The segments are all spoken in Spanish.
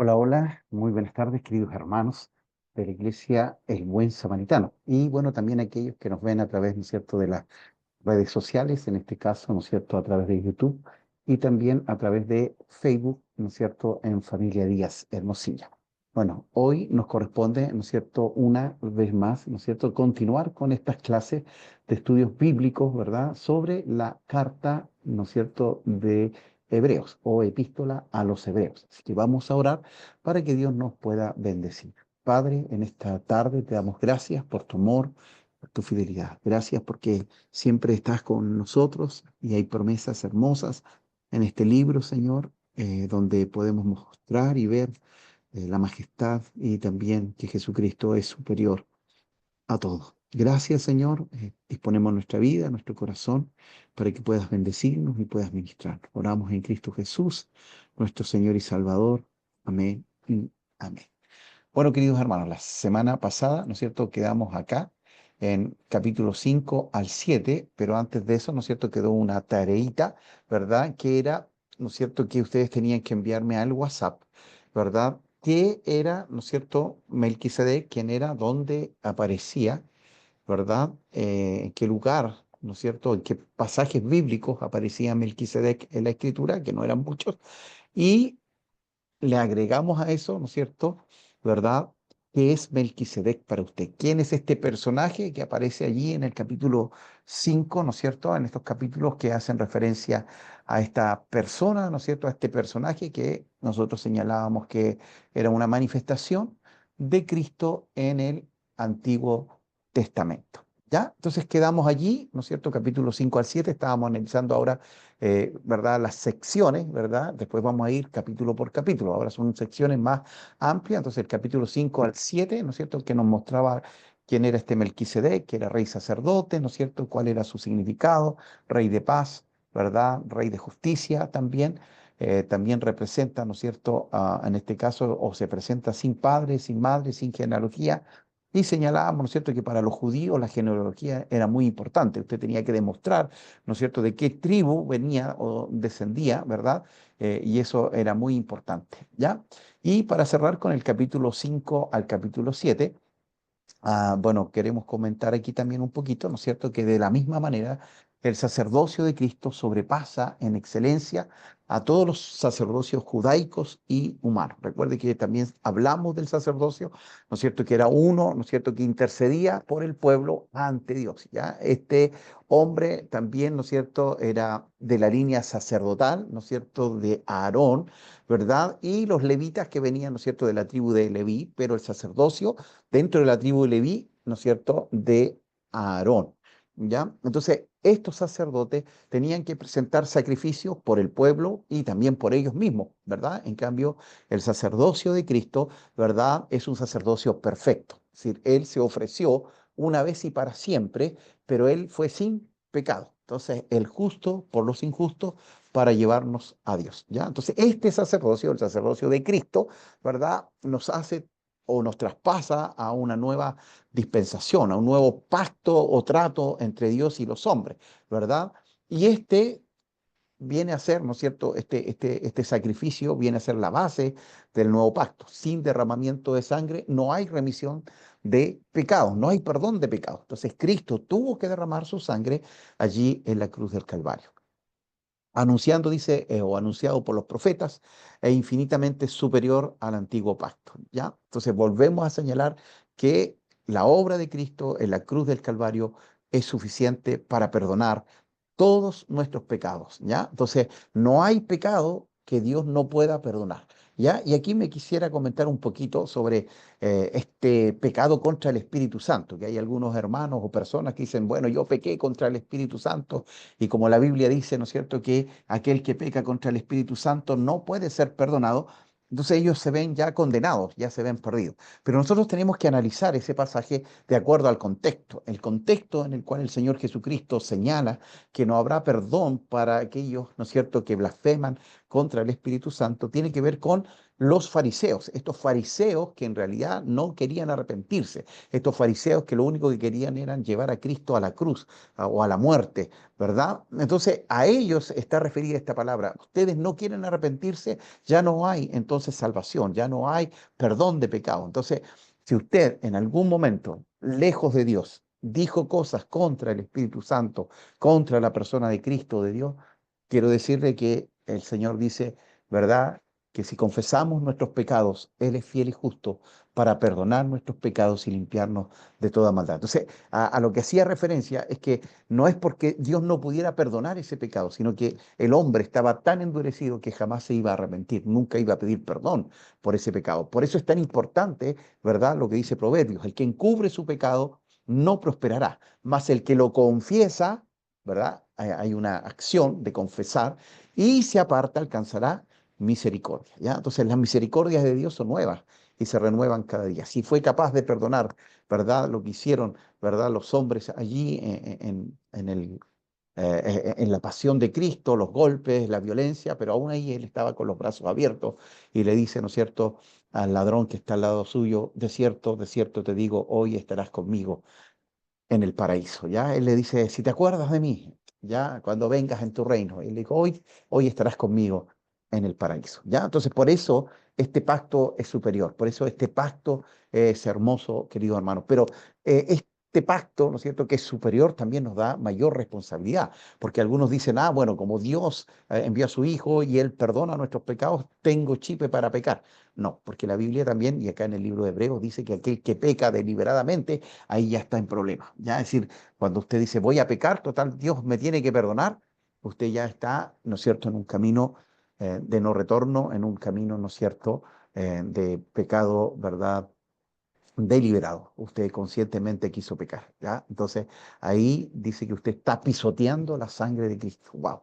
Hola, hola, muy buenas tardes, queridos hermanos de la Iglesia El Buen Samaritano. Y bueno, también aquellos que nos ven a través, ¿no es cierto?, de las redes sociales, en este caso, ¿no es cierto?, a través de YouTube y también a través de Facebook, ¿no es cierto?, en Familia Díaz Hermosilla. Bueno, hoy nos corresponde, ¿no es cierto?, una vez más, ¿no es cierto?, continuar con estas clases de estudios bíblicos, ¿verdad?, sobre la carta, ¿no es cierto?, de Hebreos o epístola a los Hebreos. Así que vamos a orar para que Dios nos pueda bendecir. Padre, en esta tarde te damos gracias por tu amor, por tu fidelidad. Gracias porque siempre estás con nosotros y hay promesas hermosas en este libro, Señor, donde podemos mostrar y ver la majestad y también que Jesucristo es superior a todo. Gracias, Señor. Disponemos nuestra vida, nuestro corazón, para que puedas bendecirnos y puedas ministrar. Oramos en Cristo Jesús, nuestro Señor y Salvador. Amén y amén. Bueno, queridos hermanos, la semana pasada, ¿no es cierto?, quedamos acá en capítulo 5 al 7, pero antes de eso, ¿no es cierto?, quedó una tareita, ¿verdad?, que era, ¿no es cierto?, que ustedes tenían que enviarme al WhatsApp, ¿verdad?, que era, ¿no es cierto?, Melquisedec, quién era, dónde aparecía, ¿verdad?, en qué lugar, ¿no es cierto?, en qué pasajes bíblicos aparecía Melquisedec en la Escritura, que no eran muchos, y le agregamos a eso, ¿no es cierto?, ¿verdad? ¿Qué es Melquisedec para usted? ¿Quién es este personaje que aparece allí en el capítulo 5, ¿no es cierto? En estos capítulos que hacen referencia a esta persona, ¿no es cierto? A este personaje que nosotros señalábamos que era una manifestación de Cristo en el Antiguo Testamento. ¿Ya? Entonces quedamos allí, ¿no es cierto? Capítulo 5 al 7, estábamos analizando ahora ¿verdad? Las secciones, ¿verdad? Después vamos a ir capítulo por capítulo. Ahora son secciones más amplias. Entonces, el capítulo 5 al 7, ¿no es cierto? Que nos mostraba quién era este Melquisedec, que era rey sacerdote, ¿no es cierto? Cuál era su significado, rey de paz, ¿verdad? Rey de justicia también. También representa, ¿no es cierto? En este caso, o se presenta sin padre, sin madre, sin genealogía. Y señalábamos, ¿no es cierto?, que para los judíos la genealogía era muy importante. Usted tenía que demostrar, ¿no es cierto?, de qué tribu venía o descendía, ¿verdad? Y eso era muy importante, ¿ya? Y para cerrar con el capítulo 5 al capítulo 7, bueno, queremos comentar aquí también un poquito, ¿no es cierto?, que de la misma manera el sacerdocio de Cristo sobrepasa en excelencia a todos los sacerdocios judaicos y humanos. Recuerde que también hablamos del sacerdocio, ¿no es cierto?, que era uno, ¿no es cierto?, que intercedía por el pueblo ante Dios, ¿ya? Este hombre también, ¿no es cierto?, era de la línea sacerdotal, ¿no es cierto?, de Aarón, ¿verdad? Y los levitas que venían, ¿no es cierto?, de la tribu de Leví, pero el sacerdocio dentro de la tribu de Leví, ¿no es cierto?, de Aarón, ¿ya? Entonces, estos sacerdotes tenían que presentar sacrificios por el pueblo y también por ellos mismos, ¿verdad? En cambio, el sacerdocio de Cristo, ¿verdad?, es un sacerdocio perfecto. Es decir, Él se ofreció una vez y para siempre, pero Él fue sin pecado. Entonces, el justo por los injustos para llevarnos a Dios, ¿ya? Entonces, este sacerdocio, el sacerdocio de Cristo, ¿verdad?, nos hace o nos traspasa a una nueva dispensación, a un nuevo pacto o trato entre Dios y los hombres, ¿verdad? Y este viene a ser, ¿no es cierto?, este sacrificio viene a ser la base del nuevo pacto. Sin derramamiento de sangre no hay remisión de pecados, no hay perdón de pecados. Entonces Cristo tuvo que derramar su sangre allí en la cruz del Calvario anunciando, dice, o anunciado por los profetas, es infinitamente superior al antiguo pacto, ¿ya? Entonces volvemos a señalar que la obra de Cristo en la cruz del Calvario es suficiente para perdonar todos nuestros pecados, ¿ya? Entonces, no hay pecado que Dios no pueda perdonar, ¿ya? Y aquí me quisiera comentar un poquito sobre este pecado contra el Espíritu Santo, que hay algunos hermanos o personas que dicen, bueno, yo pequé contra el Espíritu Santo, y como la Biblia dice, ¿no es cierto?, que aquel que peca contra el Espíritu Santo no puede ser perdonado, entonces ellos se ven ya condenados, ya se ven perdidos. Pero nosotros tenemos que analizar ese pasaje de acuerdo al contexto, el contexto en el cual el Señor Jesucristo señala que no habrá perdón para aquellos, ¿no es cierto?, que blasfeman contra el Espíritu Santo, tiene que ver con los fariseos, estos fariseos que en realidad no querían arrepentirse, estos fariseos que lo único que querían era llevar a Cristo a la cruz o a la muerte, ¿verdad? Entonces a ellos está referida esta palabra. Ustedes no quieren arrepentirse, ya no hay entonces salvación, ya no hay perdón de pecado. Entonces, si usted en algún momento, lejos de Dios, dijo cosas contra el Espíritu Santo, contra la persona de Cristo, de Dios, quiero decirle que el Señor dice, ¿verdad? Que si confesamos nuestros pecados, Él es fiel y justo para perdonar nuestros pecados y limpiarnos de toda maldad. Entonces, a lo que hacía referencia es que no es porque Dios no pudiera perdonar ese pecado, sino que el hombre estaba tan endurecido que jamás se iba a arrepentir, nunca iba a pedir perdón por ese pecado. Por eso es tan importante, ¿verdad? Lo que dice Proverbios, el que encubre su pecado no prosperará, mas el que lo confiesa, ¿verdad? Hay una acción de confesar y se aparta, alcanzará misericordia, ¿ya? Entonces las misericordias de Dios son nuevas y se renuevan cada día. Si fue capaz de perdonar, ¿verdad? Lo que hicieron, ¿verdad? Los hombres allí en la pasión de Cristo, los golpes, la violencia, pero aún ahí él estaba con los brazos abiertos y le dice, ¿no es cierto?, al ladrón que está al lado suyo, de cierto te digo, hoy estarás conmigo en el paraíso, ¿ya? Él le dice, si te acuerdas de mí, ¿ya? Cuando vengas en tu reino. Él le dijo, hoy estarás conmigo en el paraíso, ¿ya? Entonces, por eso este pacto es superior, por eso este pacto es hermoso, querido hermano. Pero este pacto, ¿no es cierto?, que es superior, también nos da mayor responsabilidad, porque algunos dicen, ah, bueno, como Dios envió a su Hijo y Él perdona nuestros pecados, tengo chipe para pecar. No, porque la Biblia también, y acá en el libro de Hebreos, dice que aquel que peca deliberadamente, ahí ya está en problema. Ya, es decir, cuando usted dice voy a pecar, total, Dios me tiene que perdonar, usted ya está, ¿no es cierto?, en un camino de no retorno, en un camino, ¿no es cierto?, de pecado, ¿verdad?, deliberado. Usted conscientemente quiso pecar, ¿ya? Entonces, ahí dice que usted está pisoteando la sangre de Cristo. ¡Wow!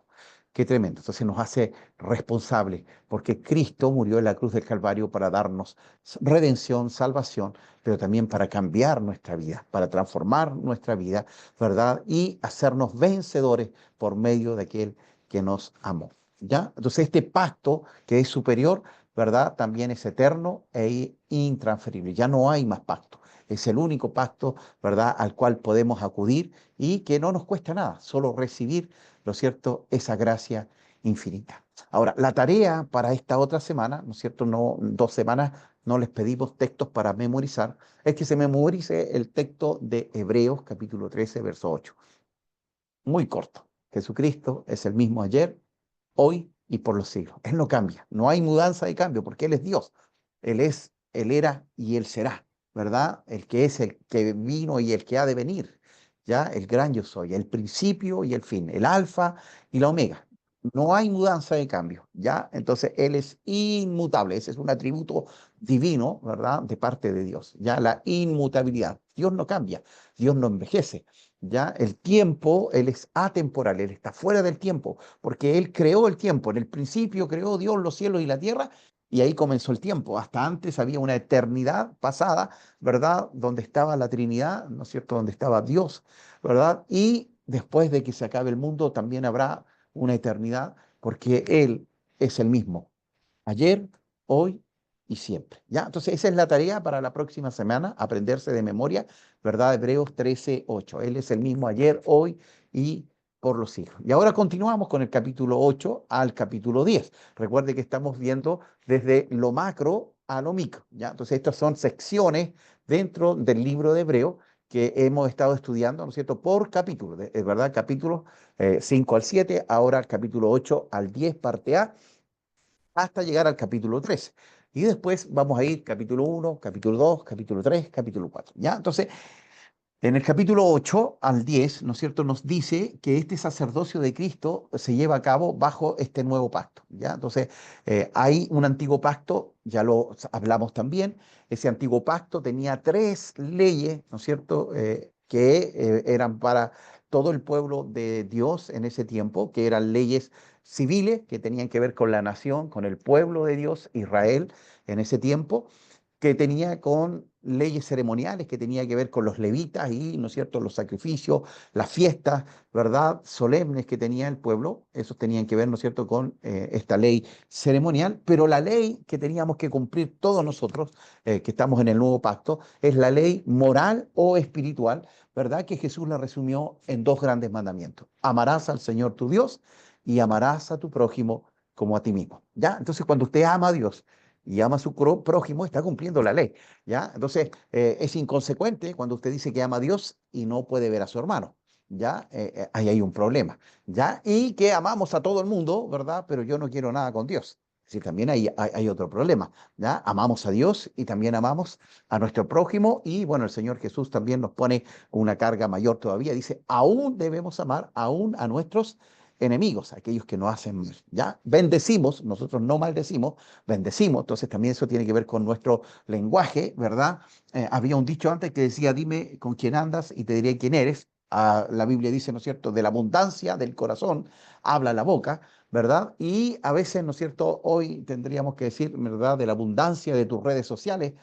Qué tremendo. Entonces nos hace responsables, porque Cristo murió en la cruz del Calvario para darnos redención, salvación, pero también para cambiar nuestra vida, para transformar nuestra vida, ¿verdad? Y hacernos vencedores por medio de aquel que nos amó, ¿ya? Entonces, este pacto que es superior, ¿verdad? También es eterno e intransferible. Ya no hay más pacto. Es el único pacto, ¿verdad?, al cual podemos acudir y que no nos cuesta nada, solo recibir, ¿no es cierto?, esa gracia infinita. Ahora, la tarea para esta otra semana, ¿no es cierto?, no 2 semanas, no les pedimos textos para memorizar, es que se memorice el texto de Hebreos capítulo 13, verso 8. Muy corto. Jesucristo es el mismo ayer, hoy y por los siglos. Él no cambia, no hay mudanza de cambio porque Él es Dios. Él es, Él era y Él será, ¿verdad? El que es, el que vino y el que ha de venir, ¿ya? El gran yo soy, el principio y el fin, el alfa y la omega. No hay mudanza de cambio, ¿ya? Entonces Él es inmutable, ese es un atributo divino, ¿verdad? De parte de Dios, ¿ya? La inmutabilidad. Dios no cambia, Dios no envejece, ¿ya? El tiempo, Él es atemporal, Él está fuera del tiempo, porque Él creó el tiempo. En el principio creó Dios los cielos y la tierra, y ahí comenzó el tiempo. Hasta antes había una eternidad pasada, ¿verdad? Donde estaba la Trinidad, ¿no es cierto? Donde estaba Dios, ¿verdad? Y después de que se acabe el mundo, también habrá una eternidad, porque Él es el mismo, ayer, hoy y siempre. ¿Ya? Entonces, esa es la tarea para la próxima semana, aprenderse de memoria, ¿verdad? Hebreos 13:8. Él es el mismo ayer, hoy y por los siglos. Y ahora continuamos con el capítulo 8 al capítulo 10. Recuerde que estamos viendo desde lo macro a lo micro, ¿ya? Entonces, estas son secciones dentro del libro de Hebreo que hemos estado estudiando, ¿no es cierto?, por capítulo, ¿verdad? Capítulos 5 al 7, ahora el capítulo 8 al 10, parte A, hasta llegar al capítulo 13. Y después vamos a ir capítulo 1, capítulo 2, capítulo 3, capítulo 4. ¿Ya? Entonces, en el capítulo 8 al 10, ¿no es cierto?, nos dice que este sacerdocio de Cristo se lleva a cabo bajo este nuevo pacto, ¿ya? Entonces, hay un antiguo pacto, ya lo hablamos también, ese antiguo pacto tenía 3 leyes, ¿no es cierto?, que eran para todo el pueblo de Dios en ese tiempo, que eran leyes civiles que tenían que ver con la nación, con el pueblo de Dios, Israel, en ese tiempo. que tenía con leyes ceremoniales, que tenía que ver con los levitas y, ¿no es cierto?, los sacrificios, las fiestas, ¿verdad?, solemnes que tenía el pueblo, esos tenían que ver, ¿no es cierto?, con esta ley ceremonial, pero la ley que teníamos que cumplir todos nosotros, que estamos en el nuevo pacto, es la ley moral o espiritual, ¿verdad?, que Jesús la resumió en dos grandes mandamientos: amarás al Señor tu Dios y amarás a tu prójimo como a ti mismo, ¿ya? Entonces, cuando usted ama a Dios y ama a su prójimo, está cumpliendo la ley, ¿ya? Entonces, es inconsecuente cuando usted dice que ama a Dios y no puede ver a su hermano, ¿ya? Ahí hay un problema, ¿ya? Y que amamos a todo el mundo, ¿verdad? Pero yo no quiero nada con Dios. Es decir, también hay otro problema, ¿ya? Amamos a Dios y también amamos a nuestro prójimo, y bueno, el Señor Jesús también nos pone una carga mayor todavía. Dice, aún debemos amar aún a nuestros enemigos, aquellos que nos hacen mal, ¿ya? Bendecimos, nosotros no maldecimos, bendecimos. Entonces también eso tiene que ver con nuestro lenguaje, ¿verdad? Había un dicho antes que decía, dime con quién andas y te diré quién eres. La Biblia dice, ¿no es cierto?, de la abundancia del corazón habla la boca, ¿verdad? Y a veces, ¿no es cierto?, hoy tendríamos que decir, ¿verdad?, de la abundancia de tus redes sociales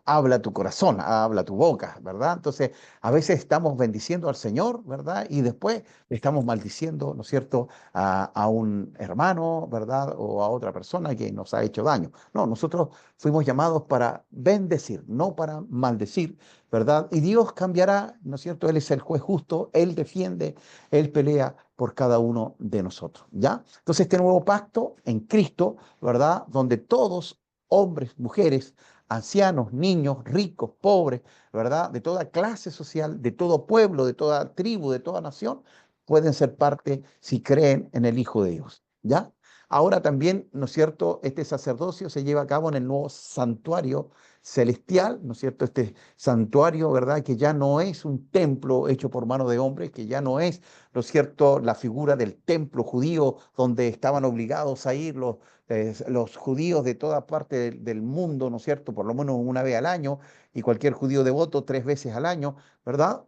habla tu corazón, habla tu boca, ¿verdad? Entonces, a veces estamos bendiciendo al Señor, ¿verdad? Y después estamos maldiciendo, ¿no es cierto?, a un hermano, ¿verdad? O a otra persona que nos ha hecho daño. No, nosotros fuimos llamados para bendecir, no para maldecir, ¿verdad? Y Dios cambiará, ¿no es cierto? Él es el juez justo, Él defiende, Él pelea por cada uno de nosotros, ¿ya? Entonces, este nuevo pacto en Cristo, ¿verdad? Donde todos, hombres, mujeres, ancianos, niños, ricos, pobres, ¿verdad? De toda clase social, de todo pueblo, de toda tribu, de toda nación, pueden ser parte si creen en el Hijo de Dios, ¿ya? Ahora también, ¿no es cierto?, este sacerdocio se lleva a cabo en el nuevo santuario celestial, ¿no es cierto? Este santuario, ¿verdad?, que ya no es un templo hecho por mano de hombres, que ya no es, ¿no es cierto?, la figura del templo judío donde estaban obligados a ir los judíos de toda parte del mundo, ¿no es cierto?, por lo menos una vez al año, y cualquier judío devoto 3 veces al año, ¿verdad?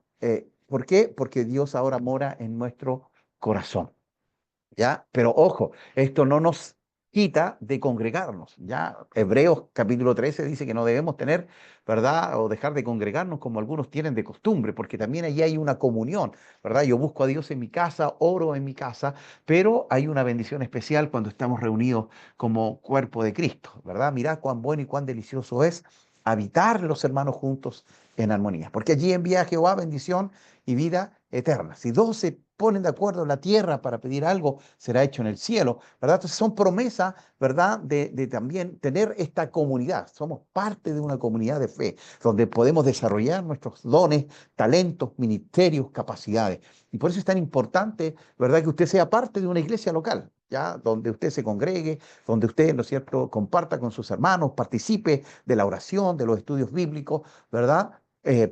¿Por qué? Porque Dios ahora mora en nuestro corazón. ¿Ya? Pero ojo, esto no nos quita de congregarnos, ¿ya? Hebreos capítulo 13 dice que no debemos tener, ¿verdad? O dejar de congregarnos como algunos tienen de costumbre, porque también allí hay una comunión, ¿verdad? Yo busco a Dios en mi casa, oro en mi casa, pero hay una bendición especial cuando estamos reunidos como cuerpo de Cristo, ¿verdad? Mirá cuán bueno y cuán delicioso es habitar los hermanos juntos en armonía, porque allí envía a Jehová bendición y vida eterna. Si dos se ponen de acuerdo en la tierra para pedir algo, será hecho en el cielo, ¿verdad? Entonces son promesas, ¿verdad?, de también tener esta comunidad. Somos parte de una comunidad de fe, donde podemos desarrollar nuestros dones, talentos, ministerios, capacidades. Y por eso es tan importante, ¿verdad?, que usted sea parte de una iglesia local, ¿ya? Donde usted se congregue, donde usted, ¿no es cierto?, comparta con sus hermanos, participe de la oración, de los estudios bíblicos, ¿verdad?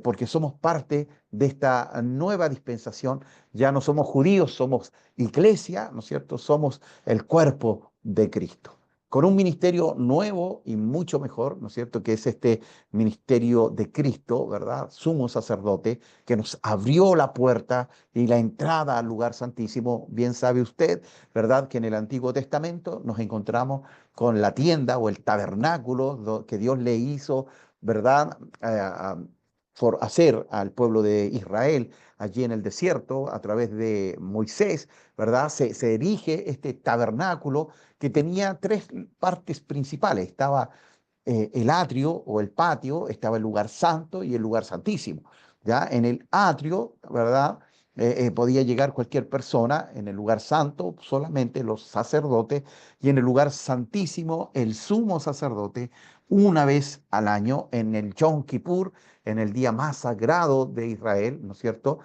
Porque somos parte de esta nueva dispensación. Ya no somos judíos, somos iglesia, ¿no es cierto? Somos el cuerpo de Cristo, con un ministerio nuevo y mucho mejor, ¿no es cierto?, que es este ministerio de Cristo, ¿verdad? Sumo sacerdote, que nos abrió la puerta y la entrada al lugar santísimo. Bien sabe usted, ¿verdad?, que en el Antiguo Testamento nos encontramos con la tienda o el tabernáculo que Dios le hizo, ¿verdad?, por hacer al pueblo de Israel allí en el desierto a través de Moisés, ¿verdad? Se erige este tabernáculo que tenía tres partes principales. Estaba el atrio o el patio, estaba el lugar santo y el lugar santísimo. ¿Ya? En el atrio, ¿verdad? Podía llegar cualquier persona, en el lugar santo solamente los sacerdotes, y en el lugar santísimo el sumo sacerdote, una vez al año en el Yom Kippur, en el día más sagrado de Israel, ¿no es cierto?,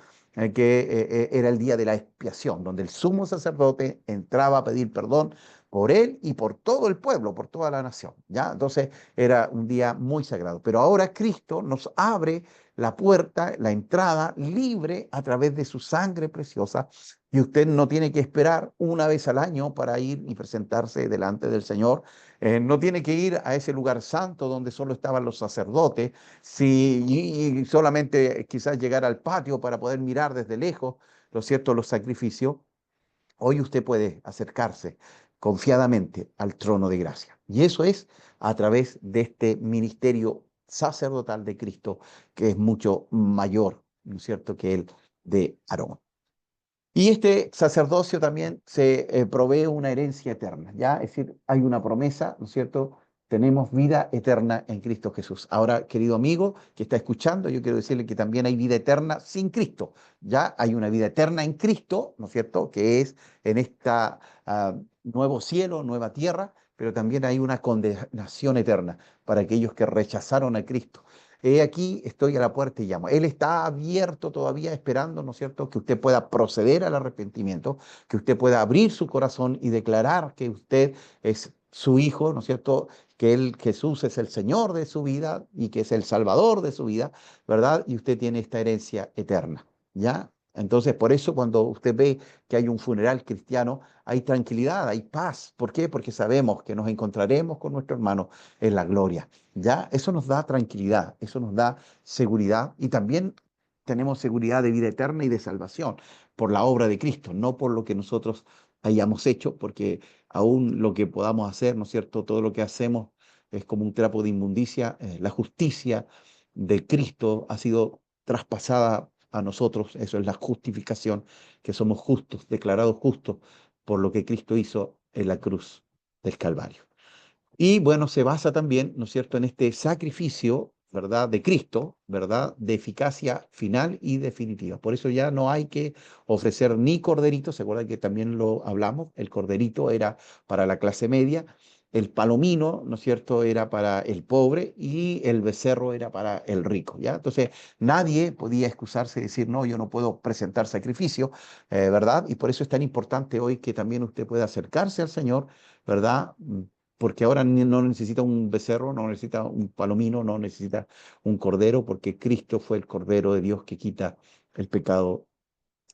que era el día de la expiación, donde el sumo sacerdote entraba a pedir perdón por él y por todo el pueblo, por toda la nación, ¿ya? Entonces era un día muy sagrado. Pero ahora Cristo nos abre la puerta, la entrada libre a través de su sangre preciosa, y usted no tiene que esperar una vez al año para ir y presentarse delante del Señor. No tiene que ir a ese lugar santo donde solo estaban los sacerdotes, y solamente quizás llegar al patio para poder mirar desde lejos, lo cierto, los sacrificios. Hoy usted puede acercarse confiadamente al trono de gracia. Y eso es a través de este ministerio sacerdotal de Cristo, que es mucho mayor, ¿no es cierto?, que el de Aarón. Y este sacerdocio también se provee una herencia eterna, ¿ya? Es decir, hay una promesa, ¿no es cierto? Tenemos vida eterna en Cristo Jesús. Ahora, querido amigo que está escuchando, yo quiero decirle que también hay vida eterna sin Cristo, ¿ya? Hay una vida eterna en Cristo, ¿no es cierto? Que es en esta nuevo cielo, nueva tierra, pero también hay una condenación eterna para aquellos que rechazaron a Cristo. He aquí, estoy a la puerta y llamo. Él está abierto todavía esperando, ¿no es cierto?, que usted pueda proceder al arrepentimiento, que usted pueda abrir su corazón y declarar que usted es su hijo, ¿no es cierto?, que él, Jesús es el Señor de su vida y que es el Salvador de su vida, ¿verdad? Y usted tiene esta herencia eterna, ¿ya? Entonces, por eso cuando usted ve que hay un funeral cristiano, hay tranquilidad, hay paz. ¿Por qué? Porque sabemos que nos encontraremos con nuestro hermano en la gloria. ¿Ya? Eso nos da tranquilidad, eso nos da seguridad y también tenemos seguridad de vida eterna y de salvación por la obra de Cristo, no por lo que nosotros hayamos hecho, porque aún lo que podamos hacer, ¿no es cierto? Todo lo que hacemos es como un trapo de inmundicia. La justicia de Cristo ha sido traspasada a nosotros, eso es la justificación, que somos justos, declarados justos por lo que Cristo hizo en la cruz del Calvario. Y bueno, se basa también, ¿no es cierto?, en este sacrificio, ¿verdad?, de Cristo, ¿verdad?, de eficacia final y definitiva. Por eso ya no hay que ofrecer ni corderito, ¿se acuerdan que también lo hablamos? El corderito era para la clase media, el palomino, ¿no es cierto?, era para el pobre y el becerro era para el rico, ¿ya? Entonces, nadie podía excusarse y decir, no, yo no puedo presentar sacrificio, ¿verdad? Y por eso es tan importante hoy que también usted pueda acercarse al Señor, ¿verdad? Porque ahora no necesita un becerro, no necesita un palomino, no necesita un cordero, porque Cristo fue el Cordero de Dios que quita el pecado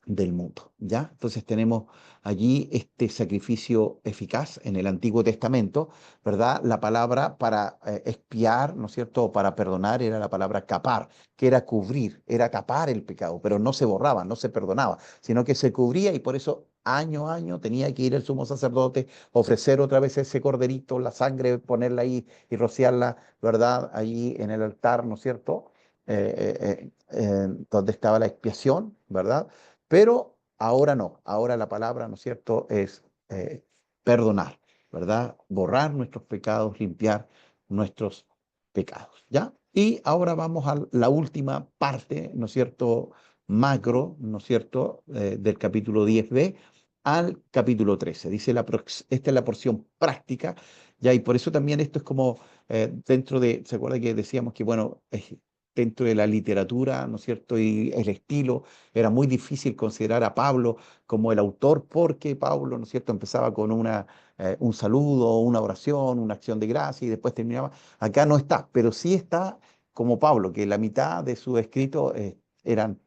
del mundo, ¿ya? Entonces tenemos allí este sacrificio eficaz en el Antiguo Testamento, ¿verdad? La palabra para expiar, ¿no es cierto? O para perdonar era la palabra capar, que era cubrir, era tapar el pecado, pero no se borraba, no se perdonaba, sino que se cubría y por eso año a año tenía que ir el sumo sacerdote, ofrecer otra vez ese corderito, la sangre, ponerla ahí y rociarla, ¿verdad? Ahí en el altar, ¿no es cierto? Donde estaba la expiación, ¿verdad? Pero ahora no, ahora la palabra, ¿no es cierto?, es perdonar, ¿verdad? Borrar nuestros pecados, limpiar nuestros pecados, ¿ya? Y ahora vamos a la última parte, ¿no es cierto?, macro, ¿no es cierto?, del capítulo 10b al capítulo 13. Dice, esta es la porción práctica, ¿ya? Y por eso también esto es como dentro de, ¿se acuerda que decíamos que, bueno, dentro de la literatura, ¿no es cierto? Y el estilo, era muy difícil considerar a Pablo como el autor porque Pablo, ¿no es cierto?, empezaba con un saludo, una oración, una acción de gracia y después terminaba. Acá no está, pero sí está como Pablo, que la mitad de su escrito eran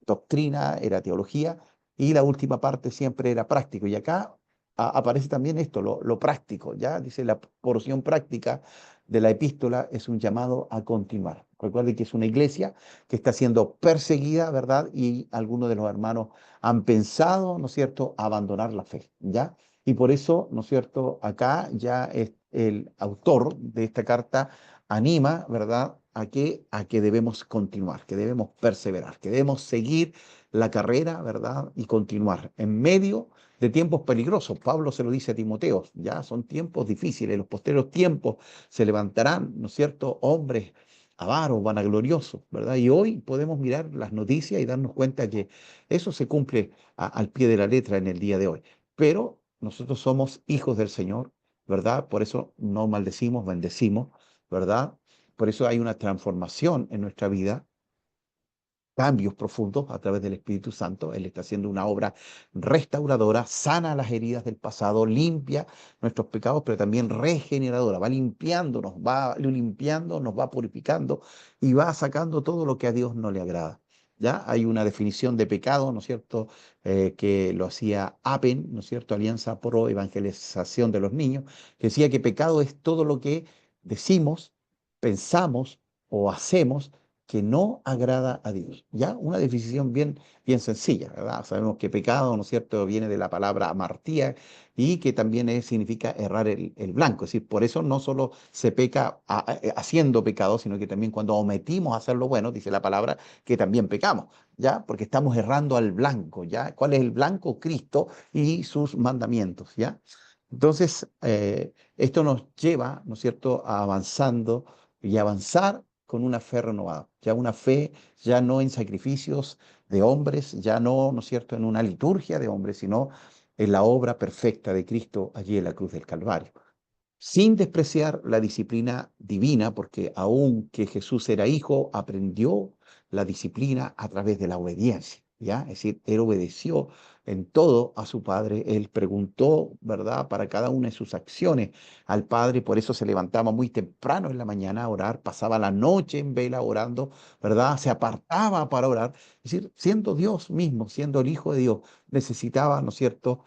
doctrina, era teología, y la última parte siempre era práctico. Y acá aparece también esto, lo práctico, ¿ya? Dice la porción práctica de la epístola es un llamado a continuar. Recuerde que es una iglesia que está siendo perseguida, ¿verdad? Y algunos de los hermanos han pensado, ¿no es cierto?, abandonar la fe, ¿ya? Y por eso, ¿no es cierto?, acá ya es el autor de esta carta anima, ¿verdad?, a que debemos continuar, que debemos perseverar, que debemos seguir la carrera, ¿verdad?, y continuar en medio de tiempos peligrosos. Pablo se lo dice a Timoteo, ya son tiempos difíciles, en los posteros tiempos se levantarán, ¿no es cierto?, hombres avaros, vanagloriosos, ¿verdad? Y hoy podemos mirar las noticias y darnos cuenta que eso se cumple al pie de la letra en el día de hoy. Pero nosotros somos hijos del Señor, ¿verdad? Por eso no maldecimos, bendecimos, ¿verdad? Por eso hay una transformación en nuestra vida, cambios profundos a través del Espíritu Santo. Él está haciendo una obra restauradora, sana las heridas del pasado, limpia nuestros pecados, pero también regeneradora. Va limpiándonos, va limpiando, nos va purificando y va sacando todo lo que a Dios no le agrada. ¿Ya? Hay una definición de pecado, ¿no es cierto?, que lo hacía APEN, ¿no es cierto?, Alianza Pro Evangelización de los Niños, que decía que pecado es todo lo que decimos, pensamos o hacemos que no agrada a Dios. ¿Ya? Una definición bien sencilla, ¿verdad? Sabemos que pecado, ¿no es cierto?, viene de la palabra amartía y que también significa errar el blanco. Es decir, por eso no solo se peca haciendo pecado, sino que también cuando omitimos hacer lo bueno, dice la palabra, que también pecamos, ¿ya? Porque estamos errando al blanco, ¿ya? ¿Cuál es el blanco? Cristo y sus mandamientos, ¿ya? Entonces, esto nos lleva, ¿no es cierto?, a avanzando y avanzar con una fe renovada, ya una fe ya no en sacrificios de hombres, ya no, ¿no es cierto?, en una liturgia de hombres, sino en la obra perfecta de Cristo allí en la cruz del Calvario, sin despreciar la disciplina divina, porque aunque Jesús era hijo, aprendió la disciplina a través de la obediencia, ¿ya? Es decir, él obedeció en todo a su padre, él preguntó, ¿verdad?, para cada una de sus acciones al padre, por eso se levantaba muy temprano en la mañana a orar, pasaba la noche en vela orando, ¿verdad? Se apartaba para orar, es decir, siendo Dios mismo, siendo el Hijo de Dios, necesitaba, ¿no es cierto?,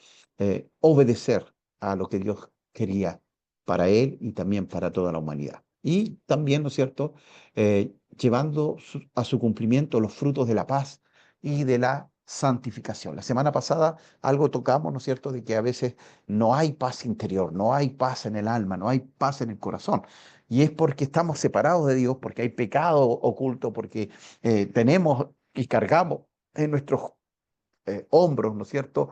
obedecer a lo que Dios quería para él y también para toda la humanidad. Y también, ¿no es cierto?, llevando a su cumplimiento los frutos de la paz y de la santificación. La semana pasada algo tocamos, ¿no es cierto?, de que a veces no hay paz interior, no hay paz en el alma, no hay paz en el corazón. Y es porque estamos separados de Dios, porque hay pecado oculto, porque tenemos y cargamos en nuestros hombros, ¿no es cierto?,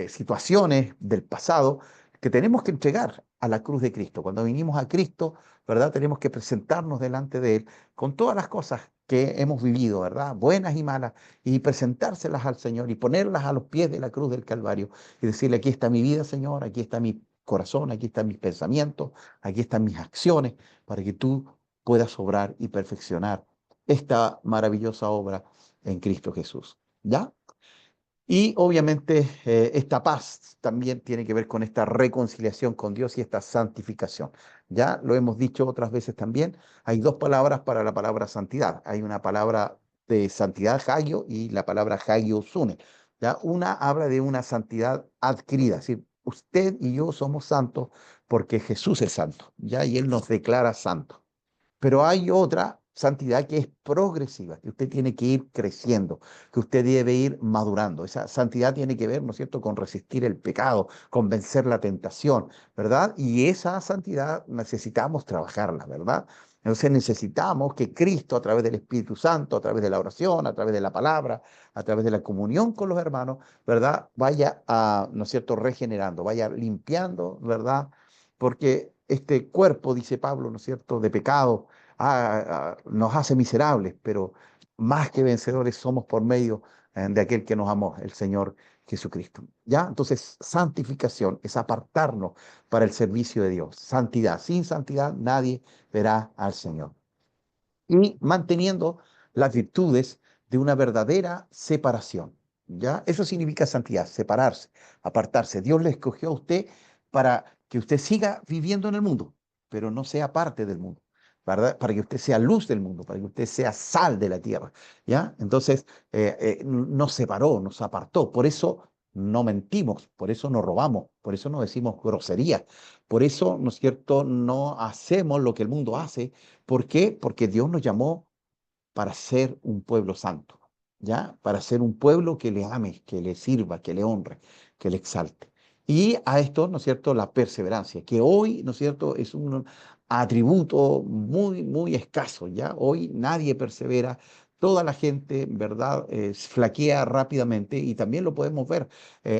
situaciones del pasado que tenemos que entregar a la cruz de Cristo. Cuando vinimos a Cristo, ¿verdad? Tenemos que presentarnos delante de Él con todas las cosas que hemos vivido, ¿verdad? Buenas y malas, y presentárselas al Señor y ponerlas a los pies de la cruz del Calvario y decirle, aquí está mi vida, Señor, aquí está mi corazón, aquí están mis pensamientos, aquí están mis acciones, para que tú puedas obrar y perfeccionar esta maravillosa obra en Cristo Jesús. ¿Ya? Y obviamente esta paz también tiene que ver con esta reconciliación con Dios y esta santificación. Ya lo hemos dicho otras veces también, hay dos palabras para la palabra santidad. Hay una palabra de santidad, hagio, y la palabra hagio sune. Ya una habla de una santidad adquirida, es decir, usted y yo somos santos porque Jesús es santo, ya, y Él nos declara santos. Pero hay otra santidad que es progresiva, que usted tiene que ir creciendo, que usted debe ir madurando. Esa santidad tiene que ver, ¿no es cierto?, con resistir el pecado, con vencer la tentación, ¿verdad? Y esa santidad necesitamos trabajarla, ¿verdad? Entonces necesitamos que Cristo, a través del Espíritu Santo, a través de la oración, a través de la palabra, a través de la comunión con los hermanos, ¿verdad?, vaya a, ¿no es cierto?, regenerando, vaya limpiando, ¿verdad? Porque este cuerpo, dice Pablo, ¿no es cierto?, de pecado, nos hace miserables, pero más que vencedores somos por medio de aquel que nos amó, el Señor Jesucristo. ¿Ya? Entonces, santificación es apartarnos para el servicio de Dios. Santidad. Sin santidad nadie verá al Señor. Y manteniendo las virtudes de una verdadera separación. ¿Ya? Eso significa santidad, separarse, apartarse. Dios le escogió a usted para que usted siga viviendo en el mundo, pero no sea parte del mundo, ¿verdad? Para que usted sea luz del mundo, para que usted sea sal de la tierra, ¿ya? Entonces, nos separó, nos apartó. Por eso no mentimos, por eso no robamos, por eso no decimos groserías, por eso, ¿no es cierto?, no hacemos lo que el mundo hace. ¿Por qué? Porque Dios nos llamó para ser un pueblo santo, ¿ya? Para ser un pueblo que le ame, que le sirva, que le honre, que le exalte. Y a esto, ¿no es cierto?, la perseverancia, que hoy, ¿no es cierto?, es un atributo muy escaso, ¿ya? Hoy nadie persevera, toda la gente, ¿verdad?, flaquea rápidamente y también lo podemos ver.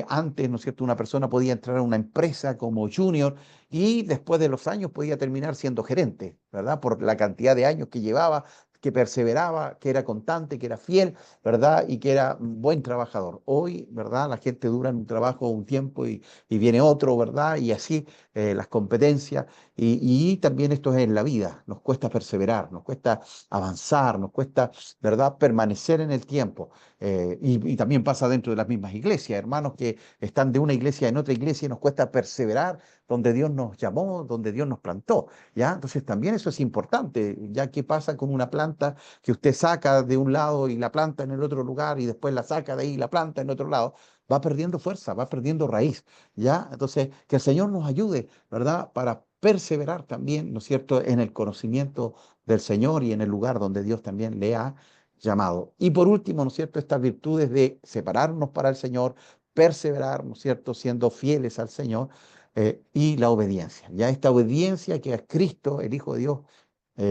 Antes, ¿no es cierto?, una persona podía entrar a una empresa como junior y después de los años podía terminar siendo gerente, ¿verdad? Por la cantidad de años que llevaba, que perseveraba, que era constante, que era fiel, ¿verdad? Y que era un buen trabajador. Hoy, ¿verdad? La gente dura en un trabajo un tiempo y viene otro, ¿verdad? Y así las competencias. Y también esto es en la vida. Nos cuesta perseverar, nos cuesta avanzar, nos cuesta, ¿verdad?, permanecer en el tiempo. Y también pasa dentro de las mismas iglesias, hermanos que están de una iglesia en otra iglesia y nos cuesta perseverar donde Dios nos llamó, donde Dios nos plantó, ¿ya? Entonces también eso es importante, ya que pasa con una planta que usted saca de un lado y la planta en el otro lugar y después la saca de ahí y la planta en otro lado, va perdiendo fuerza, va perdiendo raíz, ¿ya? Entonces, que el Señor nos ayude, ¿verdad?, para perseverar también, ¿no es cierto?, en el conocimiento del Señor y en el lugar donde Dios también le ha llamado. Y por último, ¿no es cierto?, estas virtudes de separarnos para el Señor, perseverar, ¿no es cierto?, siendo fieles al Señor, y la obediencia. Ya esta obediencia que a Cristo, el Hijo de Dios,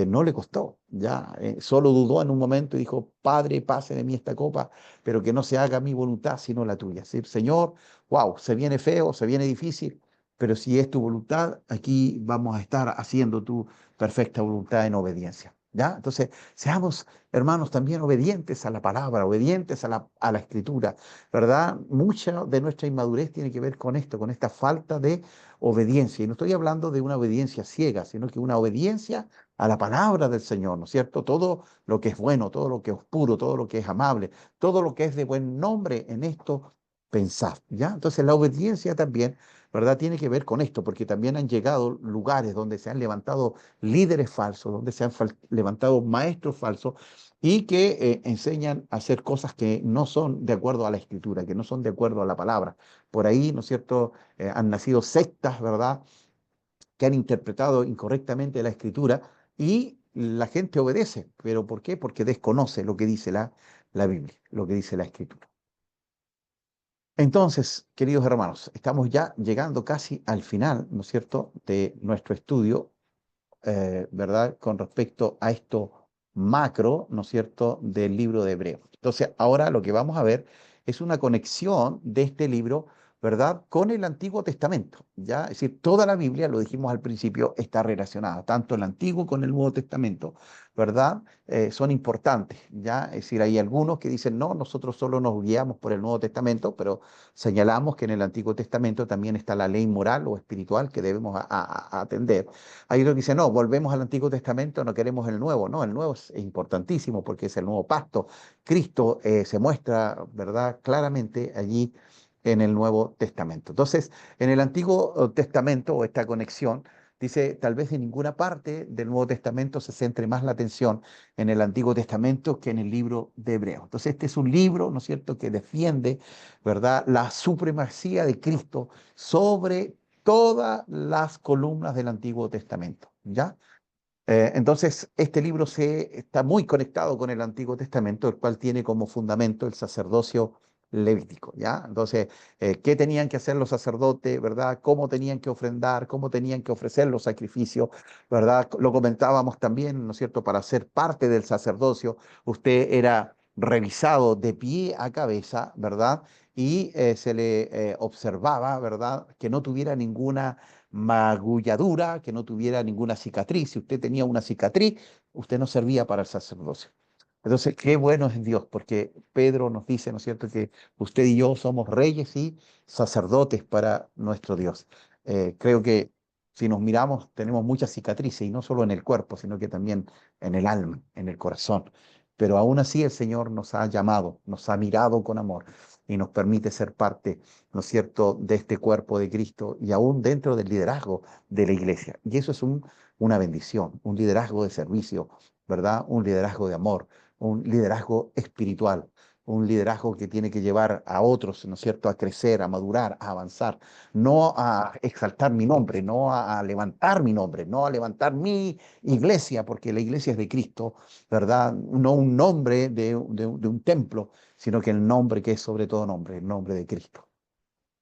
no le costó, ya solo dudó en un momento y dijo: Padre, pase de mí esta copa, pero que no se haga mi voluntad sino la tuya. Es decir, Señor, wow, se viene feo, se viene difícil, pero si es tu voluntad, aquí vamos a estar haciendo tu perfecta voluntad en obediencia. ¿Ya? Entonces, seamos, hermanos, también obedientes a la palabra, obedientes a la escritura, ¿verdad? Mucha de nuestra inmadurez tiene que ver con esto, con esta falta de obediencia. Y no estoy hablando de una obediencia ciega, sino que una obediencia a la palabra del Señor, ¿no es cierto? Todo lo que es bueno, todo lo que es puro, todo lo que es amable, todo lo que es de buen nombre, en esto pensad, ¿ya? Entonces la obediencia también, ¿verdad? Tiene que ver con esto, porque también han llegado lugares donde se han levantado líderes falsos, donde se han levantado maestros falsos y que enseñan a hacer cosas que no son de acuerdo a la escritura, que no son de acuerdo a la palabra. Por ahí, ¿no es cierto? Han nacido sectas, ¿verdad?, que han interpretado incorrectamente la escritura y la gente obedece. ¿Pero por qué? Porque desconoce lo que dice la Biblia, lo que dice la escritura. Entonces, queridos hermanos, estamos ya llegando casi al final, ¿no es cierto?, de nuestro estudio, ¿verdad?, con respecto a esto macro, ¿no es cierto?, del libro de Hebreos. Entonces, ahora lo que vamos a ver es una conexión de este libro, ¿verdad?, con el Antiguo Testamento, ¿ya? Es decir, toda la Biblia, lo dijimos al principio, está relacionada, tanto el Antiguo con el Nuevo Testamento, ¿verdad? Son importantes, ¿ya? Es decir, hay algunos que dicen: no, nosotros solo nos guiamos por el Nuevo Testamento, pero señalamos que en el Antiguo Testamento también está la ley moral o espiritual que debemos a atender. Hay otros que dicen: no, volvemos al Antiguo Testamento, no queremos el Nuevo. No, el Nuevo es importantísimo porque es el nuevo pacto. Cristo se muestra, ¿verdad?, claramente allí en el Nuevo Testamento. Entonces, en el Antiguo Testamento, o esta conexión, dice: tal vez en ninguna parte del Nuevo Testamento se centre más la atención en el Antiguo Testamento que en el libro de Hebreos. Entonces, este es un libro, ¿no es cierto?, que defiende, ¿verdad?, la supremacía de Cristo sobre todas las columnas del Antiguo Testamento, ¿ya? Entonces, este libro está muy conectado con el Antiguo Testamento, el cual tiene como fundamento el sacerdocio levítico, ¿ya? Entonces, ¿qué tenían que hacer los sacerdotes, verdad? ¿Cómo tenían que ofrendar? ¿Cómo tenían que ofrecer los sacrificios, verdad? Lo comentábamos también, ¿no es cierto? Para ser parte del sacerdocio, usted era revisado de pie a cabeza, ¿verdad? Y se le observaba, ¿verdad?, que no tuviera ninguna magulladura, que no tuviera ninguna cicatriz. Si usted tenía una cicatriz, usted no servía para el sacerdocio. Entonces, qué bueno es Dios, porque Pedro nos dice, ¿no es cierto?, que usted y yo somos reyes y sacerdotes para nuestro Dios. Creo que si nos miramos, tenemos muchas cicatrices, y no solo en el cuerpo, sino que también en el alma, en el corazón. Pero aún así el Señor nos ha llamado, nos ha mirado con amor y nos permite ser parte, ¿no es cierto?, de este cuerpo de Cristo y aún dentro del liderazgo de la iglesia. Y eso es una bendición, un liderazgo de servicio, ¿verdad? Un liderazgo de amor, un liderazgo espiritual, un liderazgo que tiene que llevar a otros, ¿no es cierto?, a crecer, a madurar, a avanzar, no a exaltar mi nombre, no a levantar mi nombre, no a levantar mi iglesia, porque la iglesia es de Cristo, ¿verdad? No un nombre de un templo, sino que el nombre que es sobre todo nombre, el nombre de Cristo.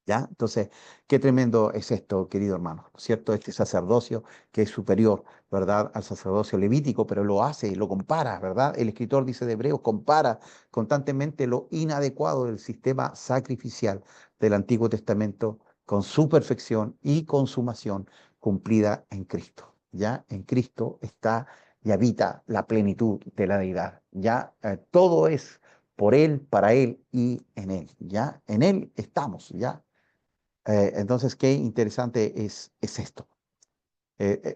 ¿Ya? Entonces, qué tremendo es esto, querido hermano, ¿no es cierto? Este sacerdocio que es superior, ¿verdad?, al sacerdocio levítico, pero lo hace y lo compara, ¿verdad? El escritor dice de Hebreos, compara constantemente lo inadecuado del sistema sacrificial del Antiguo Testamento con su perfección y consumación cumplida en Cristo. ¿Ya? En Cristo está y habita la plenitud de la deidad. ¿Ya? Todo es por Él, para Él y en Él. ¿Ya? En Él estamos. ¿Ya? Entonces, qué interesante es esto.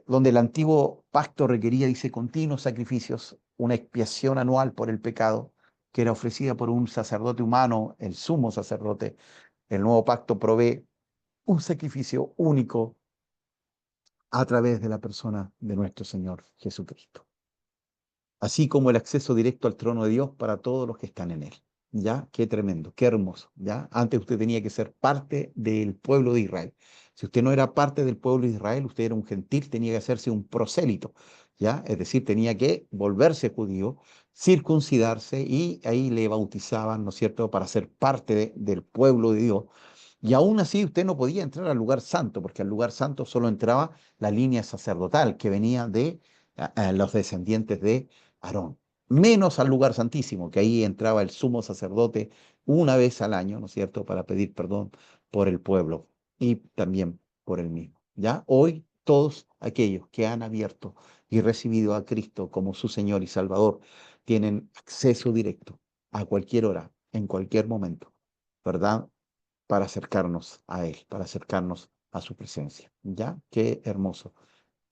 Donde el antiguo pacto requería, dice, continuos sacrificios, una expiación anual por el pecado, que era ofrecida por un sacerdote humano, el sumo sacerdote. El nuevo pacto provee un sacrificio único a través de la persona de nuestro Señor Jesucristo, así como el acceso directo al trono de Dios para todos los que están en él. ¿Ya? Qué tremendo, qué hermoso. ¿Ya? Antes usted tenía que ser parte del pueblo de Israel. Si usted no era parte del pueblo de Israel, usted era un gentil, tenía que hacerse un prosélito, ¿ya? Es decir, tenía que volverse judío, circuncidarse y ahí le bautizaban, ¿no es cierto?, para ser parte del pueblo de Dios. Y aún así usted no podía entrar al lugar santo, porque al lugar santo solo entraba la línea sacerdotal que venía de los descendientes de Aarón, menos al lugar santísimo, que ahí entraba el sumo sacerdote una vez al año, ¿no es cierto?, para pedir perdón por el pueblo y también por él mismo. ¿Ya? Hoy todos aquellos que han abierto y recibido a Cristo como su Señor y Salvador tienen acceso directo a cualquier hora, en cualquier momento, ¿verdad? Para acercarnos a Él, para acercarnos a su presencia. ¿Ya? Qué hermoso,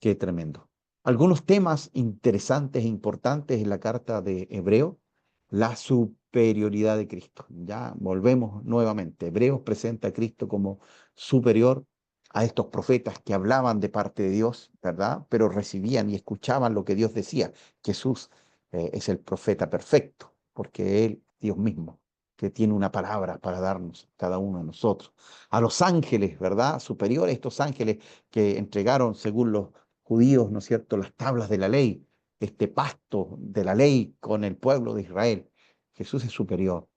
qué tremendo. Algunos temas interesantes e importantes en la carta de Hebreo, la superioridad de Cristo. Ya volvemos nuevamente. Hebreos presenta a Cristo como superior a estos profetas que hablaban de parte de Dios, ¿verdad? Pero recibían y escuchaban lo que Dios decía. Jesús es el profeta perfecto, porque Él, Dios mismo, que tiene una palabra para darnos cada uno de nosotros. A los ángeles, ¿verdad? Superiores, estos ángeles que entregaron, según los judíos, ¿no es cierto?, las tablas de la ley, este pacto de la ley con el pueblo de Israel. Jesús es superior.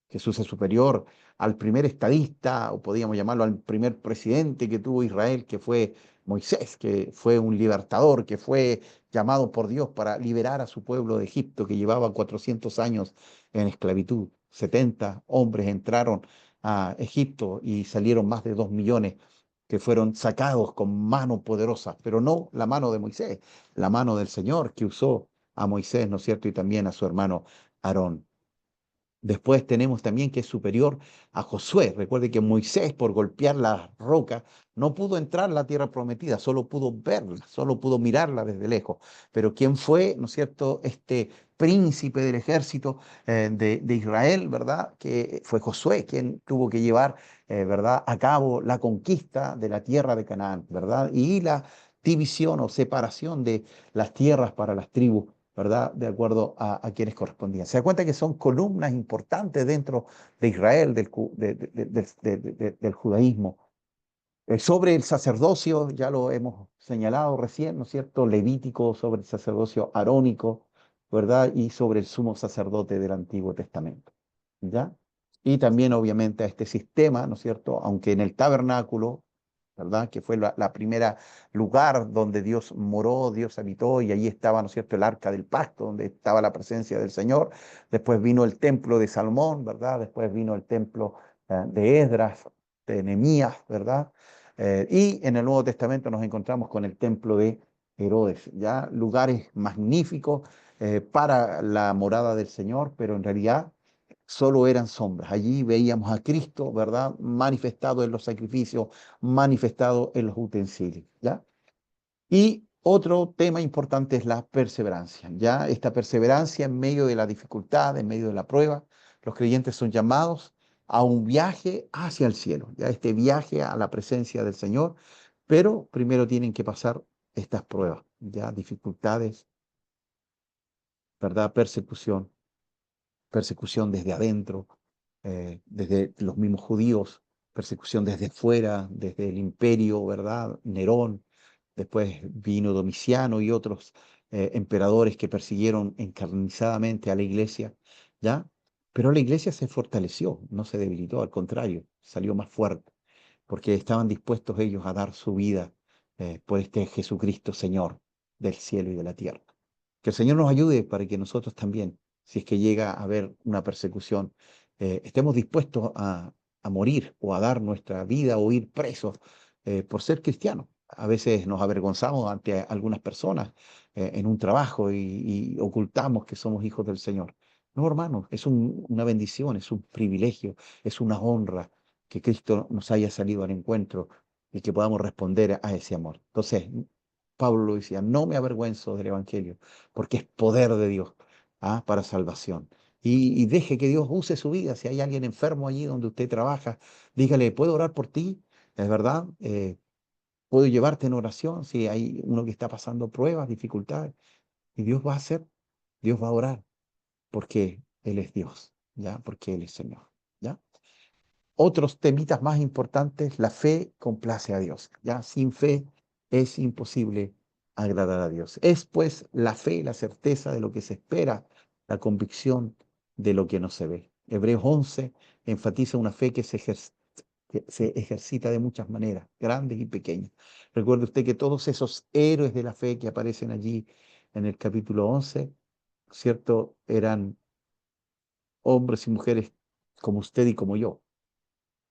Jesús es superior al primer estadista, o podríamos llamarlo al primer presidente que tuvo Israel, que fue Moisés, que fue un libertador, que fue llamado por Dios para liberar a su pueblo de Egipto, que llevaba 400 años en esclavitud. 70 hombres entraron a Egipto y salieron más de 2 millones que fueron sacados con mano poderosa, pero no la mano de Moisés, la mano del Señor que usó a Moisés, ¿no es cierto? Y también a su hermano Aarón. Después tenemos también que es superior a Josué. Recuerde que Moisés, por golpear la roca, no pudo entrar a la tierra prometida, solo pudo verla, solo pudo mirarla desde lejos. Pero ¿quién fue, no es cierto?, este príncipe del ejército de Israel, ¿verdad? Que fue Josué quien tuvo que llevar, ¿verdad?, a cabo la conquista de la tierra de Canaán, ¿verdad? Y la división o separación de las tierras para las tribus, ¿verdad? De acuerdo a quienes correspondían. Se da cuenta que son columnas importantes dentro de Israel, del judaísmo. Sobre el sacerdocio, ya lo hemos señalado recién, ¿no es cierto? Levítico, sobre el sacerdocio arónico, ¿verdad? Y sobre el sumo sacerdote del Antiguo Testamento, ¿ya? Y también, obviamente, a este sistema, ¿no es cierto? Aunque en el tabernáculo, ¿verdad? Que fue la primera lugar donde Dios moró, Dios habitó, y allí estaba, ¿no es cierto?, el arca del pacto, donde estaba la presencia del Señor. Después vino el templo de Salomón, ¿verdad? Después vino el templo de Esdras, de Nehemías, ¿verdad? Y en el Nuevo Testamento nos encontramos con el templo de Herodes, ya lugares magníficos para la morada del Señor, pero en realidad solo eran sombras. Allí veíamos a Cristo, ¿verdad? Manifestado en los sacrificios, manifestado en los utensilios, ¿ya? Y otro tema importante es la perseverancia, ¿ya? Esta perseverancia en medio de la dificultad, en medio de la prueba, los creyentes son llamados a un viaje hacia el cielo, ¿ya? Este viaje a la presencia del Señor, pero primero tienen que pasar estas pruebas, ¿ya? Dificultades, ¿verdad? Persecución desde adentro, desde los mismos judíos, persecución desde afuera, desde el imperio, ¿verdad? Nerón, después vino Domiciano y otros emperadores que persiguieron encarnizadamente a la iglesia, ¿ya? Pero la iglesia se fortaleció, no se debilitó, al contrario, salió más fuerte, porque estaban dispuestos ellos a dar su vida por este Jesucristo Señor del cielo y de la tierra. Que el Señor nos ayude para que nosotros también, si es que llega a haber una persecución, estemos dispuestos a morir o a dar nuestra vida o ir presos por ser cristianos. A veces nos avergonzamos ante algunas personas en un trabajo y ocultamos que somos hijos del Señor. No, hermanos, es una bendición, es un privilegio, es una honra que Cristo nos haya salido al encuentro y que podamos responder a ese amor. Entonces, Pablo lo decía, no me avergüenzo del Evangelio, porque es poder de Dios, para salvación. Y deje que Dios use su vida. Si hay alguien enfermo allí donde usted trabaja, dígale, ¿puedo orar por ti? Es verdad, puedo llevarte en oración si hay uno que está pasando pruebas, dificultades. Y Dios va a hacer, Dios va a orar, porque Él es Dios, ¿ya? Porque Él es Señor, ¿ya? Otros temitas más importantes, la fe complace a Dios. Ya sin fe es imposible agradar a Dios. Es pues la fe, la certeza de lo que se espera, la convicción de lo que no se ve. Hebreos 11 enfatiza una fe que se ejercita de muchas maneras, grandes y pequeñas. Recuerde usted que todos esos héroes de la fe que aparecen allí en el capítulo 11, ¿cierto? Eran hombres y mujeres como usted y como yo.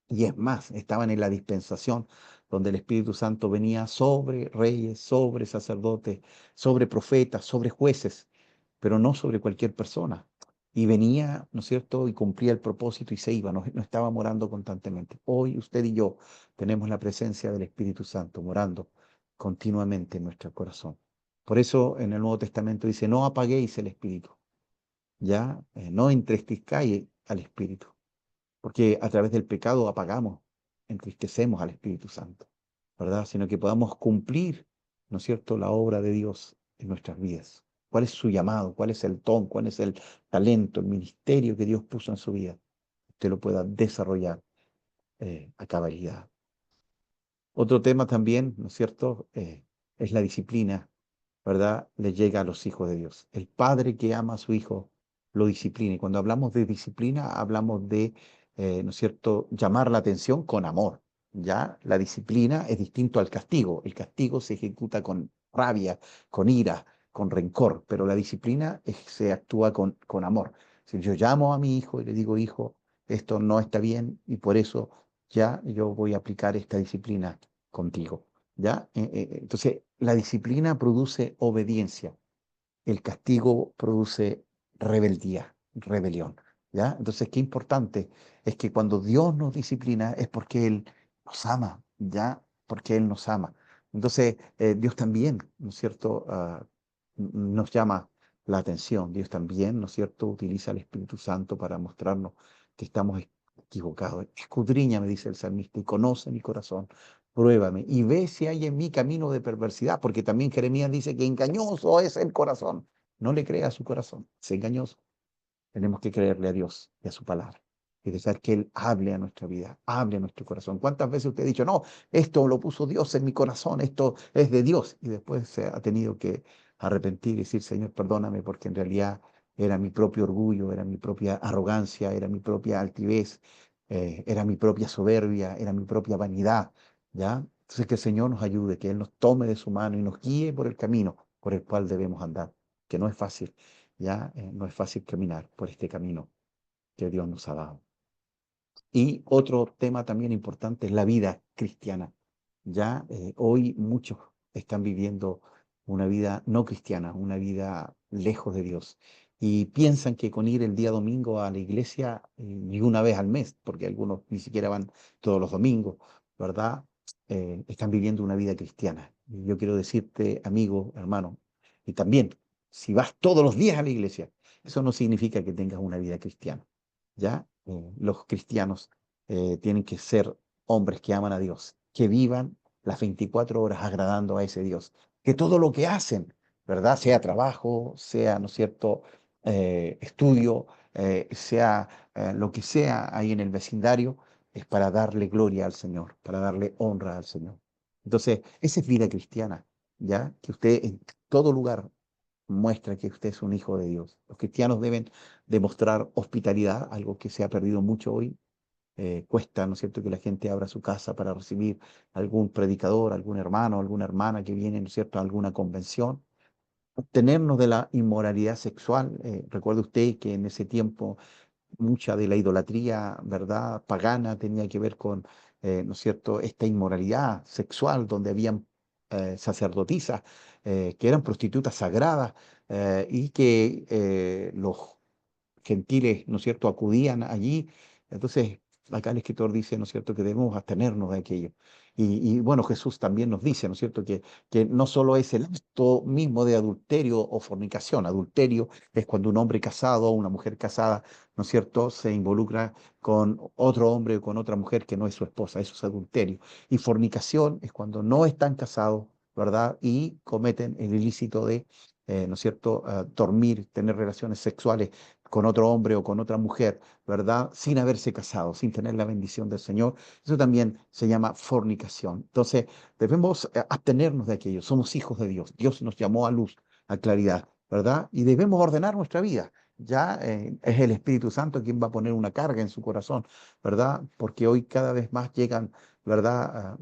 Y es más, estaban en la dispensación donde el Espíritu Santo venía sobre reyes, sobre sacerdotes, sobre profetas, sobre jueces, pero no sobre cualquier persona. Y venía, ¿no es cierto?, y cumplía el propósito y se iba, no estaba morando constantemente. Hoy usted y yo tenemos la presencia del Espíritu Santo morando continuamente en nuestro corazón. Por eso en el Nuevo Testamento dice, no apaguéis el Espíritu, ya, no entristezcáis al Espíritu, porque a través del pecado apagamos, entristecemos al Espíritu Santo, ¿verdad? Sino que podamos cumplir, ¿no es cierto?, la obra de Dios en nuestras vidas. ¿Cuál es su llamado? ¿Cuál es el don? ¿Cuál es el talento, el ministerio que Dios puso en su vida? Usted lo pueda desarrollar a cabalidad. Otro tema también, ¿no es cierto?, es la disciplina, ¿verdad? Le llega a los hijos de Dios. El padre que ama a su hijo lo disciplina. Y cuando hablamos de disciplina, hablamos de, ¿no es cierto?, llamar la atención con amor. ¿Ya? La disciplina es distinto al castigo. El castigo se ejecuta con rabia, con ira, con rencor, pero la disciplina se actúa con amor. Si yo llamo a mi hijo y le digo, hijo, esto no está bien y por eso ya yo voy a aplicar esta disciplina contigo. ¿Ya? Entonces, la disciplina produce obediencia, el castigo produce rebeldía, rebelión. ¿Ya? Entonces, qué importante es que cuando Dios nos disciplina es porque Él nos ama, ¿ya? Porque Él nos ama. Entonces, Dios también, ¿no es cierto?, nos llama la atención. Dios también, ¿no es cierto?, utiliza al Espíritu Santo para mostrarnos que estamos equivocados. Escudriña, me dice el salmista, y conoce mi corazón. Pruébame y ve si hay en mí camino de perversidad, porque también Jeremías dice que engañoso es el corazón. No le crea a su corazón, es engañoso. Tenemos que creerle a Dios y a su palabra y dejar que Él hable a nuestra vida, hable a nuestro corazón. ¿Cuántas veces usted ha dicho, no, esto lo puso Dios en mi corazón, esto es de Dios? Y después se ha tenido que arrepentir y decir, Señor, perdóname, porque en realidad era mi propio orgullo, era mi propia arrogancia, era mi propia altivez, era mi propia soberbia, era mi propia vanidad, ¿ya? Entonces que el Señor nos ayude, que Él nos tome de su mano y nos guíe por el camino por el cual debemos andar, que no es fácil, ya no es fácil caminar por este camino que Dios nos ha dado. Y otro tema también importante es la vida cristiana. Ya hoy muchos están viviendo una vida no cristiana, una vida lejos de Dios. Y piensan que con ir el día domingo a la iglesia y una vez al mes, porque algunos ni siquiera van todos los domingos, ¿verdad? Están viviendo una vida cristiana. Y yo quiero decirte, amigo, hermano, y también, si vas todos los días a la iglesia, eso no significa que tengas una vida cristiana. ¿Ya? Los cristianos tienen que ser hombres que aman a Dios, que vivan las 24 horas agradando a ese Dios, que todo lo que hacen, ¿verdad? Sea trabajo, sea, ¿no es cierto?, estudio, sea lo que sea ahí en el vecindario, es para darle gloria al Señor, para darle honra al Señor. Entonces, esa es vida cristiana, ¿ya? Que usted en todo lugar muestra que usted es un hijo de Dios. Los cristianos deben demostrar hospitalidad, algo que se ha perdido mucho hoy. Cuesta, ¿no es cierto?, que la gente abra su casa para recibir algún predicador, algún hermano, alguna hermana que viene, ¿no es cierto?, a alguna convención. Abstenernos de la inmoralidad sexual. Recuerde usted que en ese tiempo mucha de la idolatría, ¿verdad?, pagana tenía que ver con, ¿no es cierto?, esta inmoralidad sexual donde habían sacerdotisas que eran prostitutas sagradas y que los gentiles, ¿no es cierto?, acudían allí. Entonces, acá el escritor dice, ¿no es cierto?, que debemos abstenernos de aquello. Bueno, Jesús también nos dice, ¿no es cierto?, que no solo es el acto mismo de adulterio o fornicación. Adulterio es cuando un hombre casado o una mujer casada, ¿no es cierto?, se involucra con otro hombre o con otra mujer que no es su esposa. Eso es adulterio. Y fornicación es cuando no están casados, ¿verdad?, y cometen el ilícito de ¿no es cierto?, dormir, tener relaciones sexuales con otro hombre o con otra mujer, ¿verdad? Sin haberse casado, sin tener la bendición del Señor. Eso también se llama fornicación. Entonces, debemos abstenernos de aquello. Somos hijos de Dios. Dios nos llamó a luz, a claridad, ¿verdad? Y debemos ordenar nuestra vida. Ya es el Espíritu Santo quien va a poner una carga en su corazón, ¿verdad? Porque hoy cada vez más llegan, ¿verdad?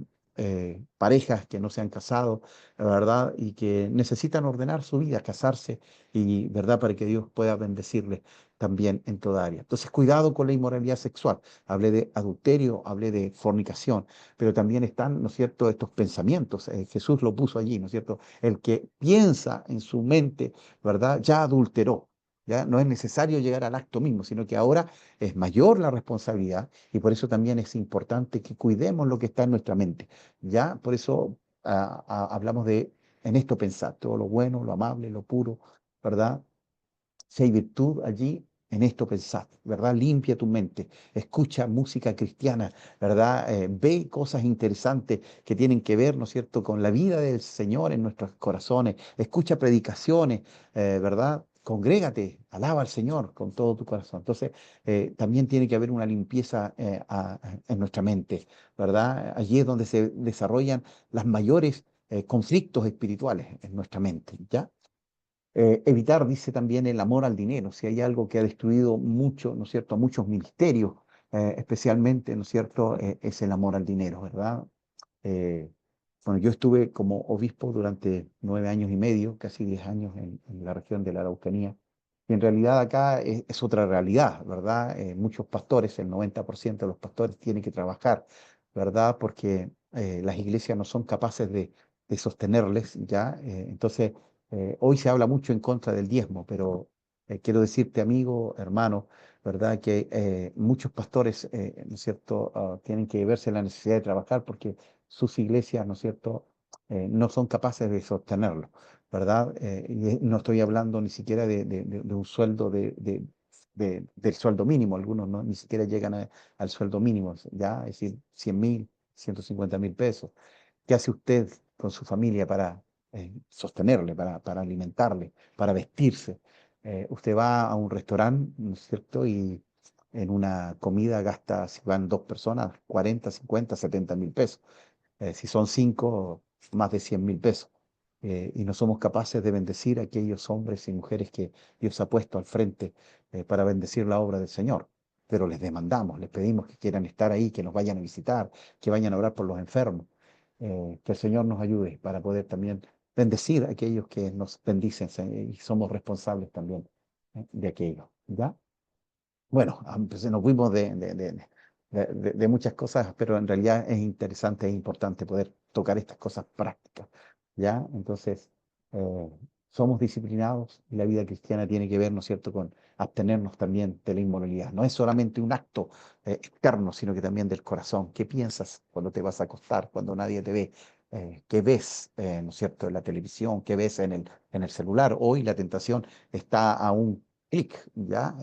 Parejas que no se han casado, ¿verdad? Y que necesitan ordenar su vida, casarse, y, ¿verdad? Para que Dios pueda bendecirles también en toda área. Entonces, cuidado con la inmoralidad sexual. Hablé de adulterio, hablé de fornicación, pero también están, ¿no es cierto?, estos pensamientos. Jesús lo puso allí, ¿no es cierto? El que piensa en su mente, ¿verdad? Ya adulteró. Ya no es necesario llegar al acto mismo, sino que ahora es mayor la responsabilidad y por eso también es importante que cuidemos lo que está en nuestra mente. Ya, por eso hablamos de en esto pensar, todo lo bueno, lo amable, lo puro, ¿verdad? Si hay virtud allí, en esto pensad, ¿verdad? Limpia tu mente, escucha música cristiana, ¿verdad? Ve cosas interesantes que tienen que ver, ¿no es cierto?, con la vida del Señor en nuestros corazones, escucha predicaciones, ¿verdad? Congrégate, alaba al Señor con todo tu corazón. Entonces, también tiene que haber una limpieza en nuestra mente, ¿verdad? Allí es donde se desarrollan las mayores conflictos espirituales en nuestra mente, ¿ya? Evitar, dice también, el amor al dinero. Si hay algo que ha destruido mucho, ¿no es cierto?, a muchos ministerios, especialmente, ¿no es cierto?, es el amor al dinero, ¿verdad? Eh, bueno, yo estuve como obispo durante 9 años y medio, casi 10 años en la región de la Araucanía. Y en realidad acá es otra realidad, ¿verdad? Muchos pastores, el 90% de los pastores tienen que trabajar, ¿verdad? Porque las iglesias no son capaces de sostenerles, ¿ya? Entonces, hoy se habla mucho en contra del diezmo, pero quiero decirte, amigo, hermano, ¿verdad? Que muchos pastores, ¿no es cierto?, tienen que verse la necesidad de trabajar porque sus iglesias, ¿no es cierto?, no son capaces de sostenerlo, ¿verdad? Y no estoy hablando ni siquiera de un sueldo del sueldo mínimo, algunos no, ni siquiera llegan al sueldo mínimo, ¿ya? Es decir, 100.000, 150.000 pesos. ¿Qué hace usted con su familia para sostenerle, para alimentarle, para vestirse? Usted va a un restaurante, ¿no es cierto? Y en una comida gasta, si van dos personas, 40, 50, 70.000 pesos. Si son cinco, más de 100.000 pesos. Y no somos capaces de bendecir a aquellos hombres y mujeres que Dios ha puesto al frente para bendecir la obra del Señor. Pero les demandamos, les pedimos que quieran estar ahí, que nos vayan a visitar, que vayan a orar por los enfermos. Que el Señor nos ayude para poder también bendecir a aquellos que nos bendicen y somos responsables también de aquello. ¿Ya? Bueno, pues nos fuimos de muchas cosas, pero en realidad es interesante e importante poder tocar estas cosas prácticas, ¿ya? Entonces, eh, somos disciplinados y la vida cristiana tiene que ver, ¿no es cierto?, con abstenernos también de la inmoralidad. No es solamente un acto externo, sino que también del corazón. ¿Qué piensas cuando te vas a acostar, cuando nadie te ve? ¿Qué ves, ¿no es cierto?, en la televisión? ¿Qué ves en el celular? Hoy la tentación está a un clic, ¿ya?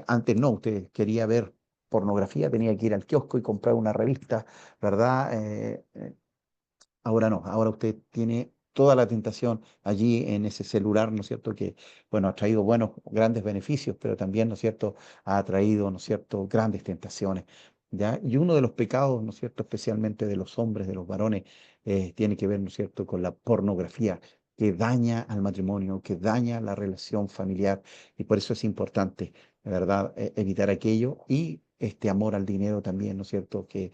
Antes no, usted quería ver pornografía, tenía que ir al kiosco y comprar una revista, ¿verdad? Ahora no, ahora usted tiene toda la tentación allí en ese celular, ¿no es cierto? Que, bueno, ha traído buenos, grandes beneficios, pero también, ¿no es cierto?, ha traído, ¿no es cierto?, grandes tentaciones, ¿ya? Y uno de los pecados, ¿no es cierto?, especialmente de los hombres, de los varones, tiene que ver, ¿no es cierto?, con la pornografía, que daña al matrimonio, que daña la relación familiar, y por eso es importante, ¿verdad?, evitar aquello y este amor al dinero también, ¿no es cierto?, que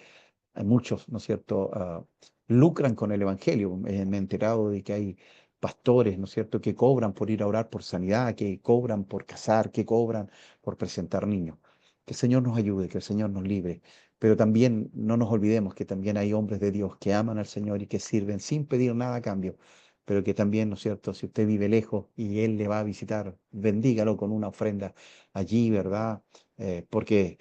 hay muchos, ¿no es cierto?, lucran con el Evangelio. Me he enterado de que hay pastores, ¿no es cierto?, que cobran por ir a orar por sanidad, que cobran por casar, que cobran por presentar niños. Que el Señor nos ayude, que el Señor nos libre. Pero también no nos olvidemos que también hay hombres de Dios que aman al Señor y que sirven sin pedir nada a cambio. Pero que también, ¿no es cierto?, si usted vive lejos y Él le va a visitar, bendígalo con una ofrenda allí, ¿verdad? Porque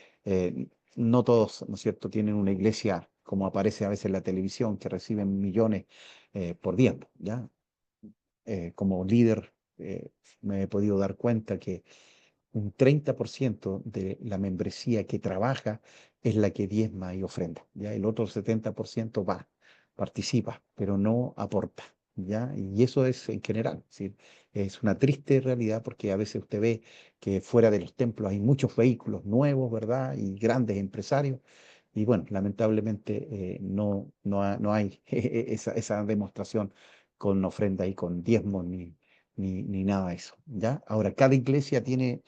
no todos, ¿no es cierto?, tienen una iglesia como aparece a veces en la televisión, que reciben millones por día, ¿ya? Como líder me he podido dar cuenta que un 30% de la membresía que trabaja es la que diezma y ofrenda, ¿ya? El otro 70% va, participa, pero no aporta, ¿ya? Y eso es en general, es decir, es una triste realidad porque a veces usted ve que fuera de los templos hay muchos vehículos nuevos, ¿verdad? Y grandes empresarios. Y bueno, lamentablemente no hay esa demostración con ofrenda y con diezmos ni nada de eso, ¿ya? Ahora, cada iglesia tiene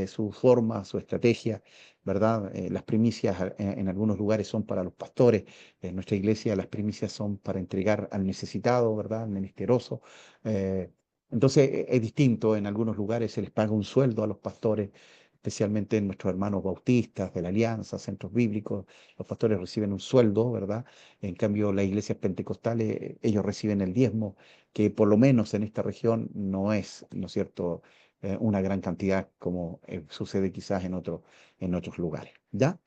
su forma, su estrategia, ¿verdad? Las primicias en algunos lugares son para los pastores, en nuestra iglesia las primicias son para entregar al necesitado, ¿verdad? Al menesteroso. eh, entonces es distinto, en algunos lugares se les paga un sueldo a los pastores, especialmente en nuestros hermanos bautistas de la Alianza, centros bíblicos, los pastores reciben un sueldo, ¿verdad? En cambio, las iglesias pentecostales, ellos reciben el diezmo, que por lo menos en esta región no es, ¿no es cierto?, una gran cantidad como sucede quizás en otros lugares, ¿ya?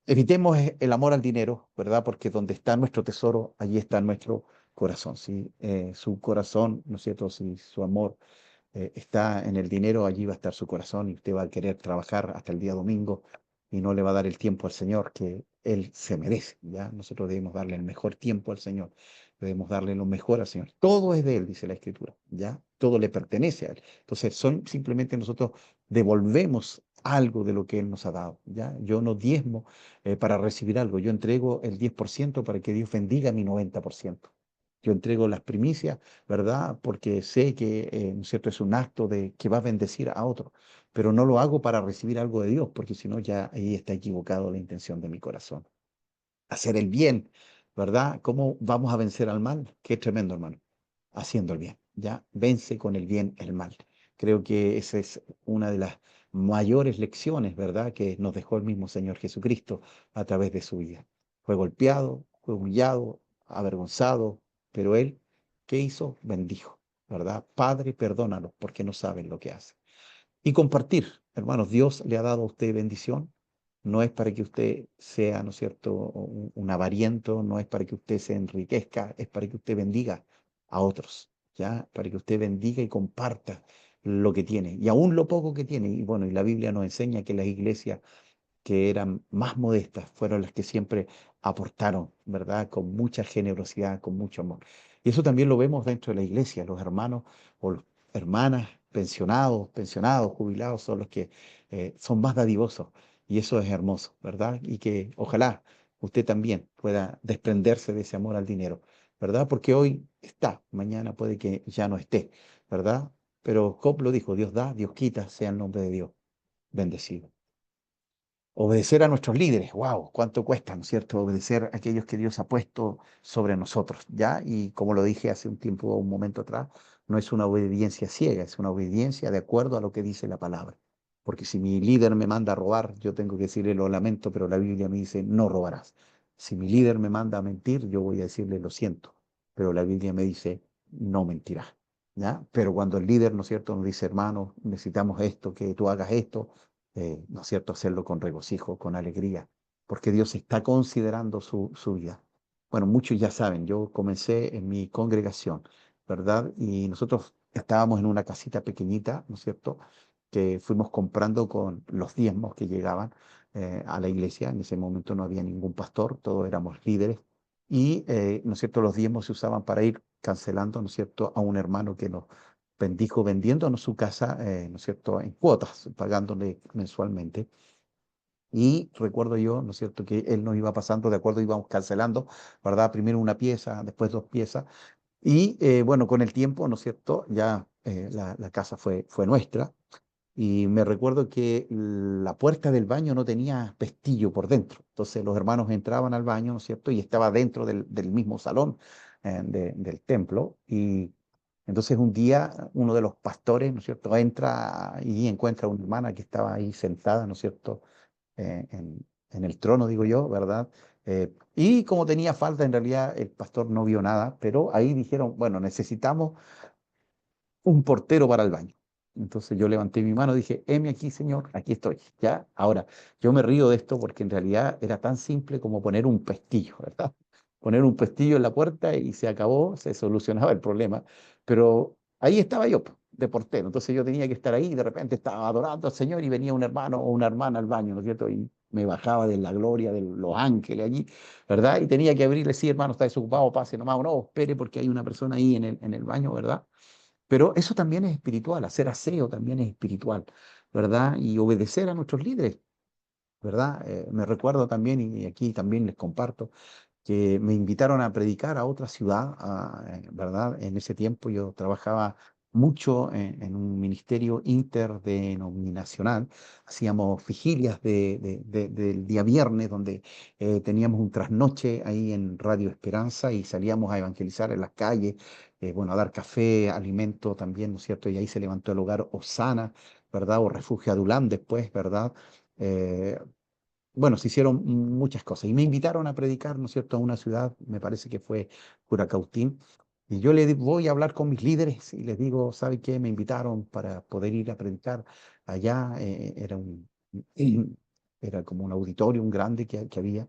Evitemos el amor al dinero, ¿verdad? Porque donde está nuestro tesoro, allí está nuestro corazón, ¿sí? Su corazón, ¿no es cierto? Si su amor está en el dinero, allí va a estar su corazón y usted va a querer trabajar hasta el día domingo y no le va a dar el tiempo al Señor que Él se merece, ¿ya? Nosotros debemos darle el mejor tiempo al Señor, debemos darle lo mejor al Señor. Todo es de Él, dice la Escritura, ¿ya? Todo le pertenece a Él. Entonces, simplemente nosotros devolvemos algo de lo que Él nos ha dado, ¿ya? Yo no diezmo para recibir algo, yo entrego el 10% para que Dios bendiga mi 90%. Yo entrego las primicias, ¿verdad? Porque sé que, ¿no es cierto?, es un acto de que va a bendecir a otro, pero no lo hago para recibir algo de Dios, porque si no ya ahí está equivocado la intención de mi corazón. Hacer el bien, ¿verdad? ¿Cómo vamos a vencer al mal? Qué tremendo, hermano. Haciendo el bien, ¿ya? Vence con el bien el mal. Creo que esa es una de las mayores lecciones, ¿verdad?, que nos dejó el mismo Señor Jesucristo a través de su vida. Fue golpeado, fue humillado, avergonzado, pero Él, ¿qué hizo? Bendijo, ¿verdad? Padre, perdónalos porque no saben lo que hacen. Y compartir, hermanos, Dios le ha dado a usted bendición. No es para que usted sea, ¿no es cierto?, un avariento, no es para que usted se enriquezca, es para que usted bendiga a otros, ¿ya? Para que usted bendiga y comparta lo que tiene, y aún lo poco que tiene. Y bueno, y la Biblia nos enseña que las iglesias que eran más modestas fueron las que siempre aportaron, ¿verdad? Con mucha generosidad, con mucho amor. Y eso también lo vemos dentro de la iglesia. Los hermanos o las hermanas pensionados, jubilados, son los que son más dadivosos. Y eso es hermoso, ¿verdad? Y que ojalá usted también pueda desprenderse de ese amor al dinero, ¿verdad? Porque hoy está, mañana puede que ya no esté, ¿verdad? Pero Job lo dijo, Dios da, Dios quita, sea el nombre de Dios bendecido. Obedecer a nuestros líderes, wow, cuánto cuesta, ¿no es cierto? Obedecer a aquellos que Dios ha puesto sobre nosotros, ¿ya? Y como lo dije hace un tiempo, un momento atrás, no es una obediencia ciega, es una obediencia de acuerdo a lo que dice la palabra. Porque si mi líder me manda a robar, yo tengo que decirle lo lamento, pero la Biblia me dice no robarás. Si mi líder me manda a mentir, yo voy a decirle lo siento, pero la Biblia me dice no mentirás, ¿ya? Pero cuando el líder, ¿no es cierto?, nos dice, hermano, necesitamos esto, que tú hagas esto, ¿no es cierto?, hacerlo con regocijo, con alegría, porque Dios está considerando su vida. Bueno, muchos ya saben, yo comencé en mi congregación, ¿verdad? Y nosotros estábamos en una casita pequeñita, ¿no es cierto?, que fuimos comprando con los diezmos que llegaban a la iglesia. En ese momento no había ningún pastor, todos éramos líderes. Y, ¿no es cierto?, los diezmos se usaban para ir cancelando, ¿no es cierto?, a un hermano que nos bendijo vendiéndonos su casa, ¿no es cierto?, en cuotas, pagándole mensualmente. Y recuerdo yo, ¿no es cierto?, que él nos iba pasando, de acuerdo, íbamos cancelando, ¿verdad? Primero una pieza, después dos piezas. Y bueno, con el tiempo, ¿no es cierto?, ya la casa fue nuestra. Y me recuerdo que la puerta del baño no tenía pestillo por dentro. Entonces los hermanos entraban al baño, ¿no es cierto? Y estaba dentro del mismo salón del templo. Y entonces un día uno de los pastores, ¿no es cierto?, entra y encuentra a una hermana que estaba ahí sentada, ¿no es cierto?, en el trono, digo yo, ¿verdad? Y como tenía falta, en realidad el pastor no vio nada, pero ahí dijeron, bueno, necesitamos un portero para el baño. Entonces yo levanté mi mano y dije, heme aquí, señor, aquí estoy, ¿ya? Ahora, yo me río de esto porque en realidad era tan simple como poner un pestillo, ¿verdad? Poner un pestillo en la puerta y se acabó, se solucionaba el problema. Pero ahí estaba yo, po, de portero. Entonces yo tenía que estar ahí y de repente estaba adorando al Señor y venía un hermano o una hermana al baño, ¿no es cierto? me bajaba de la gloria de los ángeles allí, ¿verdad? Y tenía que abrirle, sí, hermano, está desocupado, pase nomás, o no, espere porque hay una persona ahí en el baño, ¿verdad? Pero eso también es espiritual, hacer aseo también es espiritual, ¿verdad? Y obedecer a nuestros líderes, ¿verdad? Me recuerdo también, y aquí también les comparto, que me invitaron a predicar a otra ciudad, ¿verdad? En ese tiempo yo trabajaba mucho en un ministerio interdenominacional, hacíamos vigilias del día viernes, donde teníamos un trasnoche ahí en Radio Esperanza y salíamos a evangelizar en las calles, bueno, a dar café, alimento también, ¿no es cierto? Y ahí se levantó el hogar Osana, ¿verdad? O Refugio Adulán después, ¿verdad? Eh, bueno, se hicieron muchas cosas y me invitaron a predicar, ¿no es cierto?, a una ciudad, me parece que fue Curacautín, y yo voy a hablar con mis líderes y les digo, ¿sabe qué? Me invitaron para poder ir a predicar allá, era como un auditorio, un grande que había,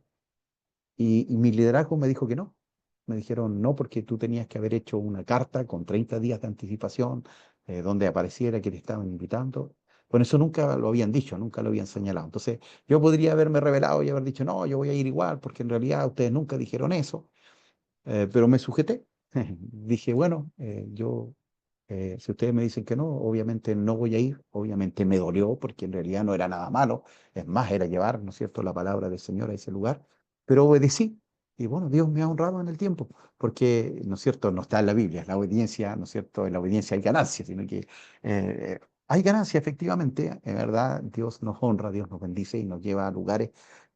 y mi liderazgo me dijo que no. Me dijeron no, porque tú tenías que haber hecho una carta con 30 días de anticipación, donde apareciera que te estaban invitando. Bueno, eso nunca lo habían dicho, nunca lo habían señalado. Entonces, yo podría haberme revelado y haber dicho, no, yo voy a ir igual, porque en realidad ustedes nunca dijeron eso, pero me sujeté. Dije, bueno, si ustedes me dicen que no, obviamente no voy a ir, obviamente me dolió porque en realidad no era nada malo, es más, era llevar, ¿no es cierto?, la palabra del Señor a ese lugar, pero obedecí. Y bueno, Dios me ha honrado en el tiempo, porque, ¿no es cierto?, no está en la Biblia, es la obediencia, ¿no es cierto?, en la obediencia hay ganancia, sino que hay ganancia efectivamente, en verdad, Dios nos honra, Dios nos bendice y nos lleva a lugares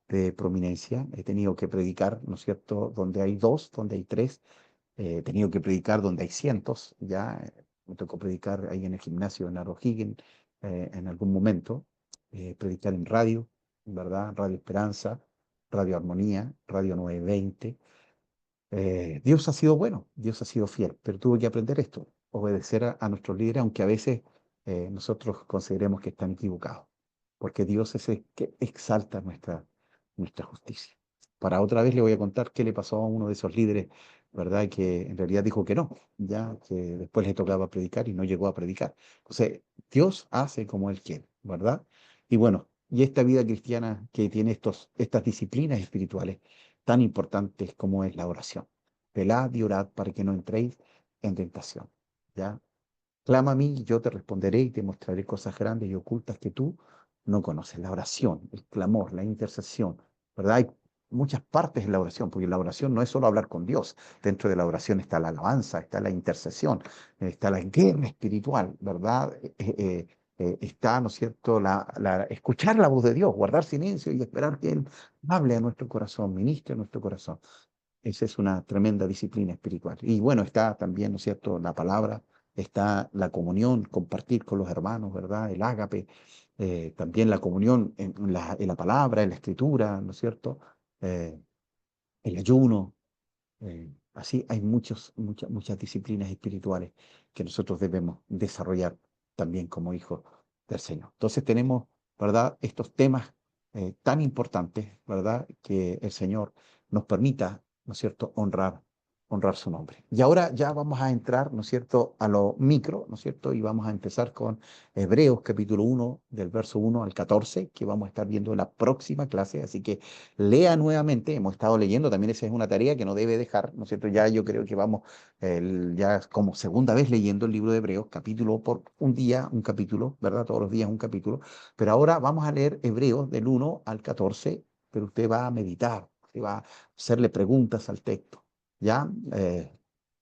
de prominencia. He tenido que predicar, ¿no es cierto?, donde hay dos, donde hay tres, he tenido que predicar donde hay cientos, ya me tocó predicar ahí en el gimnasio en O'Higgins en algún momento, predicar en radio, ¿verdad? Radio Esperanza, Radio Armonía, Radio 920. Dios ha sido bueno, Dios ha sido fiel, pero tuve que aprender esto, obedecer a nuestros líderes, aunque a veces nosotros consideremos que están equivocados, porque Dios es el que exalta nuestra justicia. Para otra vez le voy a contar qué le pasó a uno de esos líderes, ¿verdad? Que en realidad dijo que no, ya que después le tocaba predicar y no llegó a predicar. Entonces, Dios hace como Él quiere, ¿verdad? Y bueno, y esta vida cristiana que tiene estas disciplinas espirituales tan importantes como es la oración. Velad y orad para que no entréis en tentación. ¿Ya? Clama a mí y yo te responderé y te mostraré cosas grandes y ocultas que tú no conoces. La oración, el clamor, la intercesión, ¿verdad? Hay muchas partes en la oración, porque la oración no es solo hablar con Dios. Dentro de la oración está la alabanza, está la intercesión, está la guerra espiritual, ¿verdad? Está, ¿no es cierto?, escuchar la voz de Dios, guardar silencio y esperar que Él hable a nuestro corazón, ministre a nuestro corazón. Esa es una tremenda disciplina espiritual. Y bueno, está también, ¿no es cierto?, la palabra, está la comunión, compartir con los hermanos, ¿verdad? El ágape, también la comunión en la palabra, en la escritura, ¿no es cierto? Eh, el ayuno, así hay muchas disciplinas espirituales que nosotros debemos desarrollar también como hijos del Señor. Entonces tenemos, ¿verdad?, estos temas tan importantes, ¿verdad?, que el Señor nos permita, ¿no es cierto?, honrar su nombre. Y ahora ya vamos a entrar, ¿no es cierto?, a lo micro, ¿no es cierto?, y vamos a empezar con Hebreos capítulo 1, del verso 1 al 14, que vamos a estar viendo en la próxima clase, así que lea nuevamente, hemos estado leyendo, también esa es una tarea que no debe dejar, ¿no es cierto? Ya yo creo que vamos ya como segunda vez leyendo el libro de Hebreos, capítulo por un día, un capítulo, ¿verdad? Todos los días un capítulo, pero ahora vamos a leer Hebreos del 1 al 14, pero usted va a meditar, usted va a hacerle preguntas al texto, ¿ya?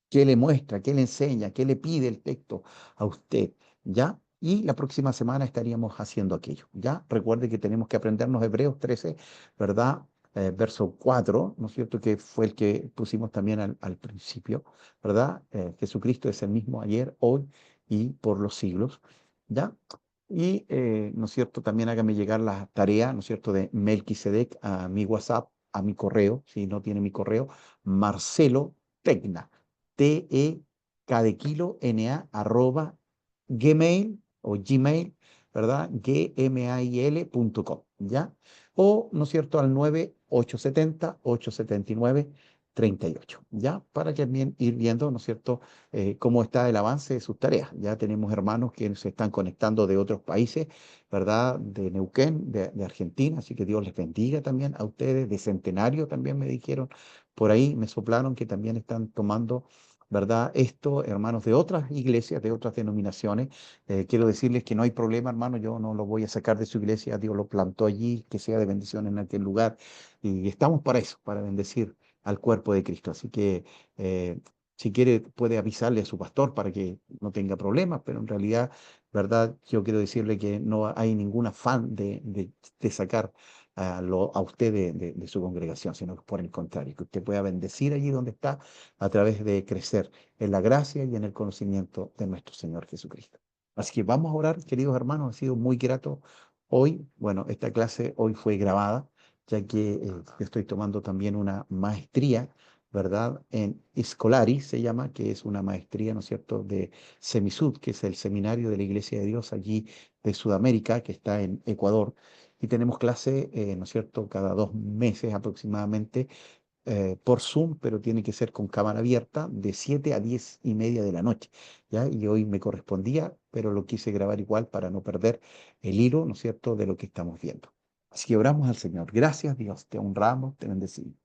¿Qué le muestra? ¿Qué le enseña? ¿Qué le pide el texto a usted? ¿Ya? Y la próxima semana estaríamos haciendo aquello, ¿ya? Recuerde que tenemos que aprendernos Hebreos 13, ¿verdad? Verso 4, ¿no es cierto? Que fue el que pusimos también al principio, ¿verdad? Jesucristo es el mismo ayer, hoy y por los siglos, ¿ya? Y, ¿no es cierto? También hágame llegar la tarea, ¿no es cierto?, de Melquisedec a mi WhatsApp, a mi correo, si no tiene mi correo, Marcelo Tecna, T-E-K de kilo, N-A, arroba, Gmail o Gmail, ¿verdad? gmail.com, ¿ya? O, ¿no es cierto?, al 9870-879-30 38, ¿ya? Para que también ir viendo, ¿no es cierto?, cómo está el avance de sus tareas. Ya tenemos hermanos que se están conectando de otros países, ¿verdad? De Neuquén, de Argentina, así que Dios les bendiga también a ustedes, de Centenario también me dijeron, por ahí me soplaron que también están tomando, ¿verdad? Esto, hermanos de otras iglesias, de otras denominaciones. Quiero decirles que no hay problema, hermano, yo no lo voy a sacar de su iglesia, Dios lo plantó allí, que sea de bendición en aquel lugar, y estamos para eso, para bendecir al cuerpo de Cristo. Así que si quiere puede avisarle a su pastor para que no tenga problemas, pero en realidad, ¿verdad? Yo quiero decirle que no hay ningún afán de sacar a usted de su congregación, sino que por el contrario, que usted pueda bendecir allí donde está a través de crecer en la gracia y en el conocimiento de nuestro Señor Jesucristo. Así que vamos a orar, queridos hermanos, ha sido muy grato hoy. Bueno, esta clase hoy fue grabada, ya que yo estoy tomando también una maestría, ¿verdad? En Scolari se llama, que es una maestría, ¿no es cierto?, de Semisud, que es el seminario de la Iglesia de Dios allí de Sudamérica, que está en Ecuador. Y tenemos clase, ¿no es cierto?, cada 2 meses aproximadamente, por Zoom, pero tiene que ser con cámara abierta, de 7 a 10:30 de la noche, ¿ya? Y hoy me correspondía, pero lo quise grabar igual para no perder el hilo, ¿no es cierto?, de lo que estamos viendo. Así que oramos al Señor. Gracias, Dios, te honramos, te bendecimos.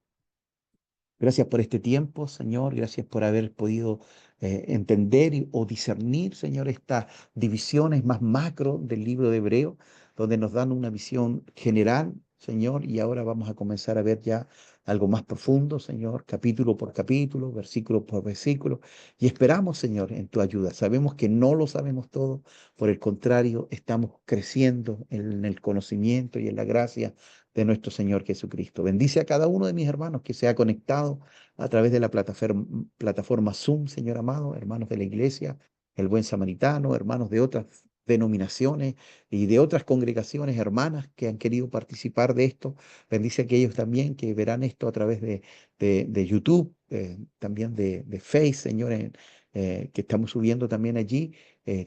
Gracias por este tiempo, Señor. Gracias por haber podido entender o discernir, Señor, estas divisiones más macro del libro de Hebreo, donde nos dan una visión general, Señor, y ahora vamos a comenzar a ver ya algo más profundo, Señor, capítulo por capítulo, versículo por versículo, y esperamos, Señor, en tu ayuda. Sabemos que no lo sabemos todo, por el contrario, estamos creciendo en el conocimiento y en la gracia de nuestro Señor Jesucristo. Bendice a cada uno de mis hermanos que se ha conectado a través de la plataforma Zoom, Señor amado, hermanos de la iglesia, el Buen Samaritano, hermanos de otras denominaciones y de otras congregaciones hermanas que han querido participar de esto. Bendice a aquellos también que verán esto a través de YouTube, también de Face, Señor, que estamos subiendo también allí.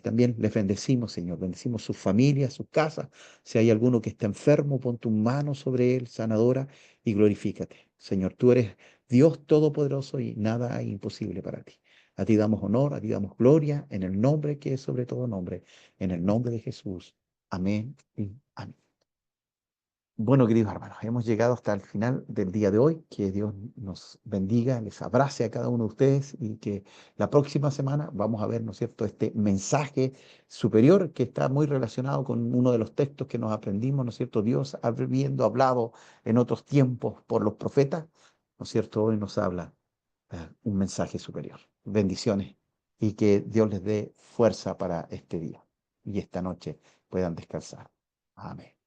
También les bendecimos, Señor, bendecimos sus familias, sus casas. Si hay alguno que está enfermo, pon tu mano sobre él, sanadora, y glorifícate. Señor, tú eres Dios todopoderoso y nada hay imposible para ti. A ti damos honor, a ti damos gloria, en el nombre que es sobre todo nombre, en el nombre de Jesús. Amén y amén. Bueno, queridos hermanos, hemos llegado hasta el final del día de hoy. Que Dios nos bendiga, les abrace a cada uno de ustedes y que la próxima semana vamos a ver, ¿no es cierto?, este mensaje superior que está muy relacionado con uno de los textos que nos aprendimos, ¿no es cierto? Dios habiendo hablado en otros tiempos por los profetas, ¿no es cierto? Hoy nos habla un mensaje superior. Bendiciones y que Dios les dé fuerza para este día y esta noche puedan descansar. Amén.